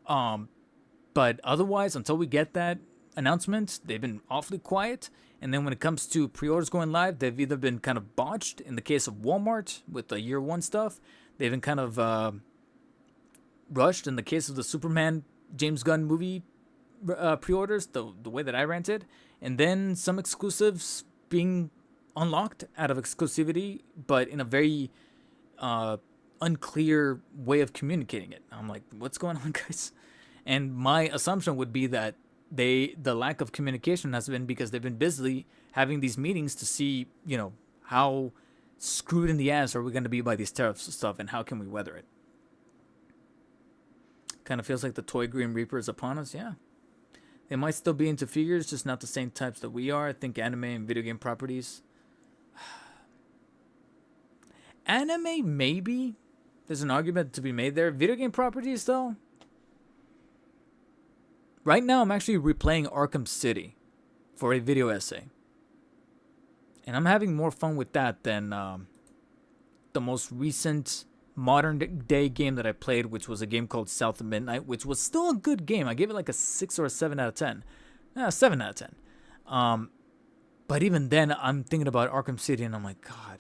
But otherwise, until we get that announcement, they've been awfully quiet. And then when it comes to pre-orders going live, they've either been kind of botched in the case of Walmart with the year one stuff. They've been kind of rushed in the case of the Superman James Gunn movie pre-orders, the way that I rented. And then some exclusives being unlocked out of exclusivity, but in a very unclear way of communicating it. I'm like, what's going on, guys? And my assumption would be that the lack of communication has been because they've been busy having these meetings to see, how screwed in the ass are we going to be by these tariffs and stuff, and how can we weather it? Kind of feels like the toy Green Reaper is upon us. Yeah. They might still be into figures, just not the same types that we are. I think anime and video game properties. Anime, maybe. There's an argument to be made there. Video game properties, though. Right now, I'm actually replaying Arkham City for a video essay. And I'm having more fun with that than the most recent modern day game that I played, which was a game called South of Midnight, which was still a good game. I gave it like a 6 or a 7 out of 10. 7 out of 10. But even then, I'm thinking about Arkham City, and I'm like, God.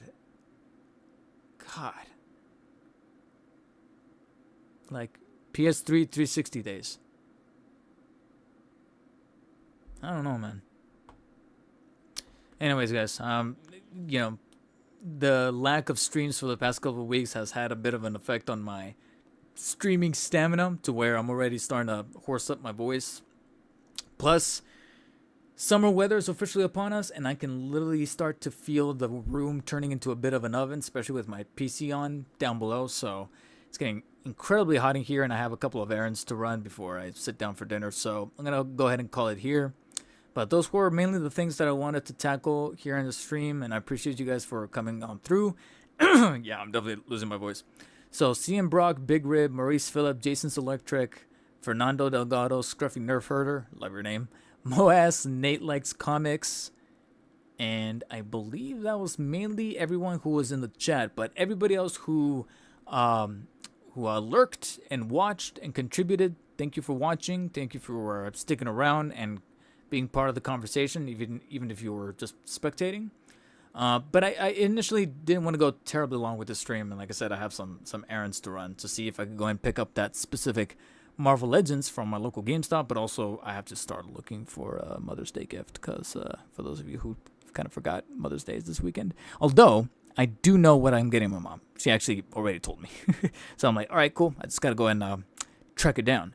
Like, PS3 360 days. I don't know, man. Anyways, guys, you know, the lack of streams for the past couple of weeks has had a bit of an effect on my streaming stamina, to where I'm already starting to hoarse up my voice. Plus, summer weather is officially upon us, and I can literally start to feel the room turning into a bit of an oven, especially with my PC on down below. So it's getting incredibly hot in here, and I have a couple of errands to run before I sit down for dinner. So I'm going to go ahead and call it here. But those were mainly the things that I wanted to tackle here in the stream, and I appreciate you guys for coming on through. Yeah, I'm definitely losing my voice. So, CM Brock, Big Rib, Maurice Phillip, Jason's Electric, Fernando Delgado, Scruffy Nerf Herder, love your name, Moas, Nate Likes Comics, and I believe that was mainly everyone who was in the chat. But everybody else who lurked and watched and contributed, thank you for watching. Thank you for sticking around and being part of the conversation, even if you were just spectating. But I initially didn't want to go terribly long with the stream, and like I said, I have some errands to run to see if I could go and pick up that specific Marvel Legends from my local GameStop, but also I have to start looking for a Mother's Day gift, because for those of you who kind of forgot, Mother's Day is this weekend. Although, I do know what I'm getting my mom. She actually already told me. So I'm like, all right, cool. I just got to go and track it down.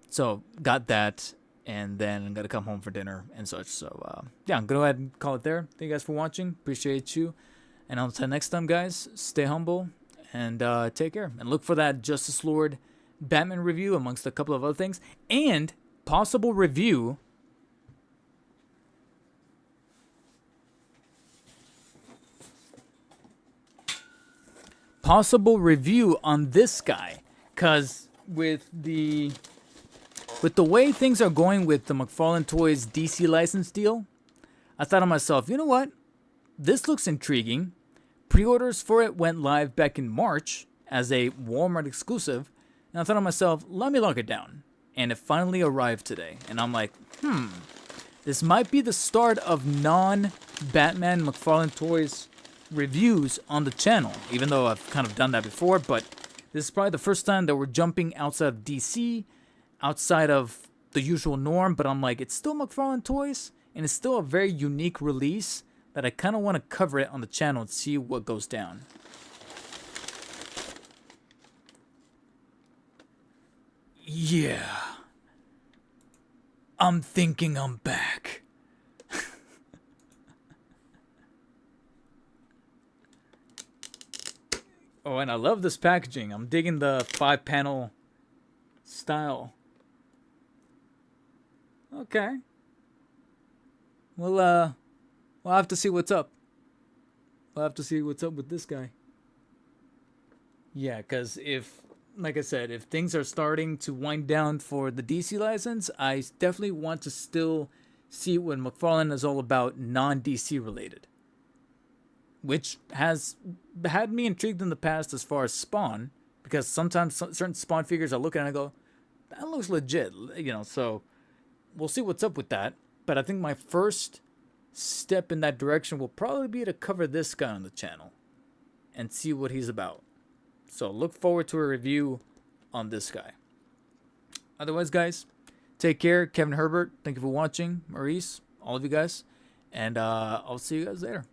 So got that. And then I'm going to come home for dinner and such. So, yeah, I'm going to go ahead and call it there. Thank you guys for watching. Appreciate you. And until next time, guys, stay humble and take care. And look for that Justice Lord Batman review, amongst a couple of other things. And possible review on this guy. Because with the way things are going with the McFarlane Toys DC license deal, I thought to myself, you know what? This looks intriguing. Pre-orders for it went live back in March as a Walmart exclusive. And I thought to myself, let me lock it down. And it finally arrived today. And I'm like, this might be the start of non-Batman McFarlane Toys reviews on the channel. Even though I've kind of done that before. But this is probably the first time that we're jumping outside of DC, outside of the usual norm, but I'm like, it's still McFarlane Toys, and it's still a very unique release that I kind of want to cover it on the channel and see what goes down. Yeah. I'm thinking I'm back. Oh, and I love this packaging. I'm digging the 5-panel style. Okay. Well, we'll have to see what's up. We'll have to see what's up with this guy. Yeah, because like I said, if things are starting to wind down for the DC license, I definitely want to still see what McFarlane is all about non-DC related. Which has had me intrigued in the past as far as Spawn, because sometimes certain Spawn figures I look at and I go, that looks legit, so we'll see what's up with that. But I think my first step in that direction will probably be to cover this guy on the channel and see what he's about. So look forward to a review on this guy. Otherwise, guys, take care. Kevin Herbert, thank you for watching. Maurice, all of you guys. And I'll see you guys later.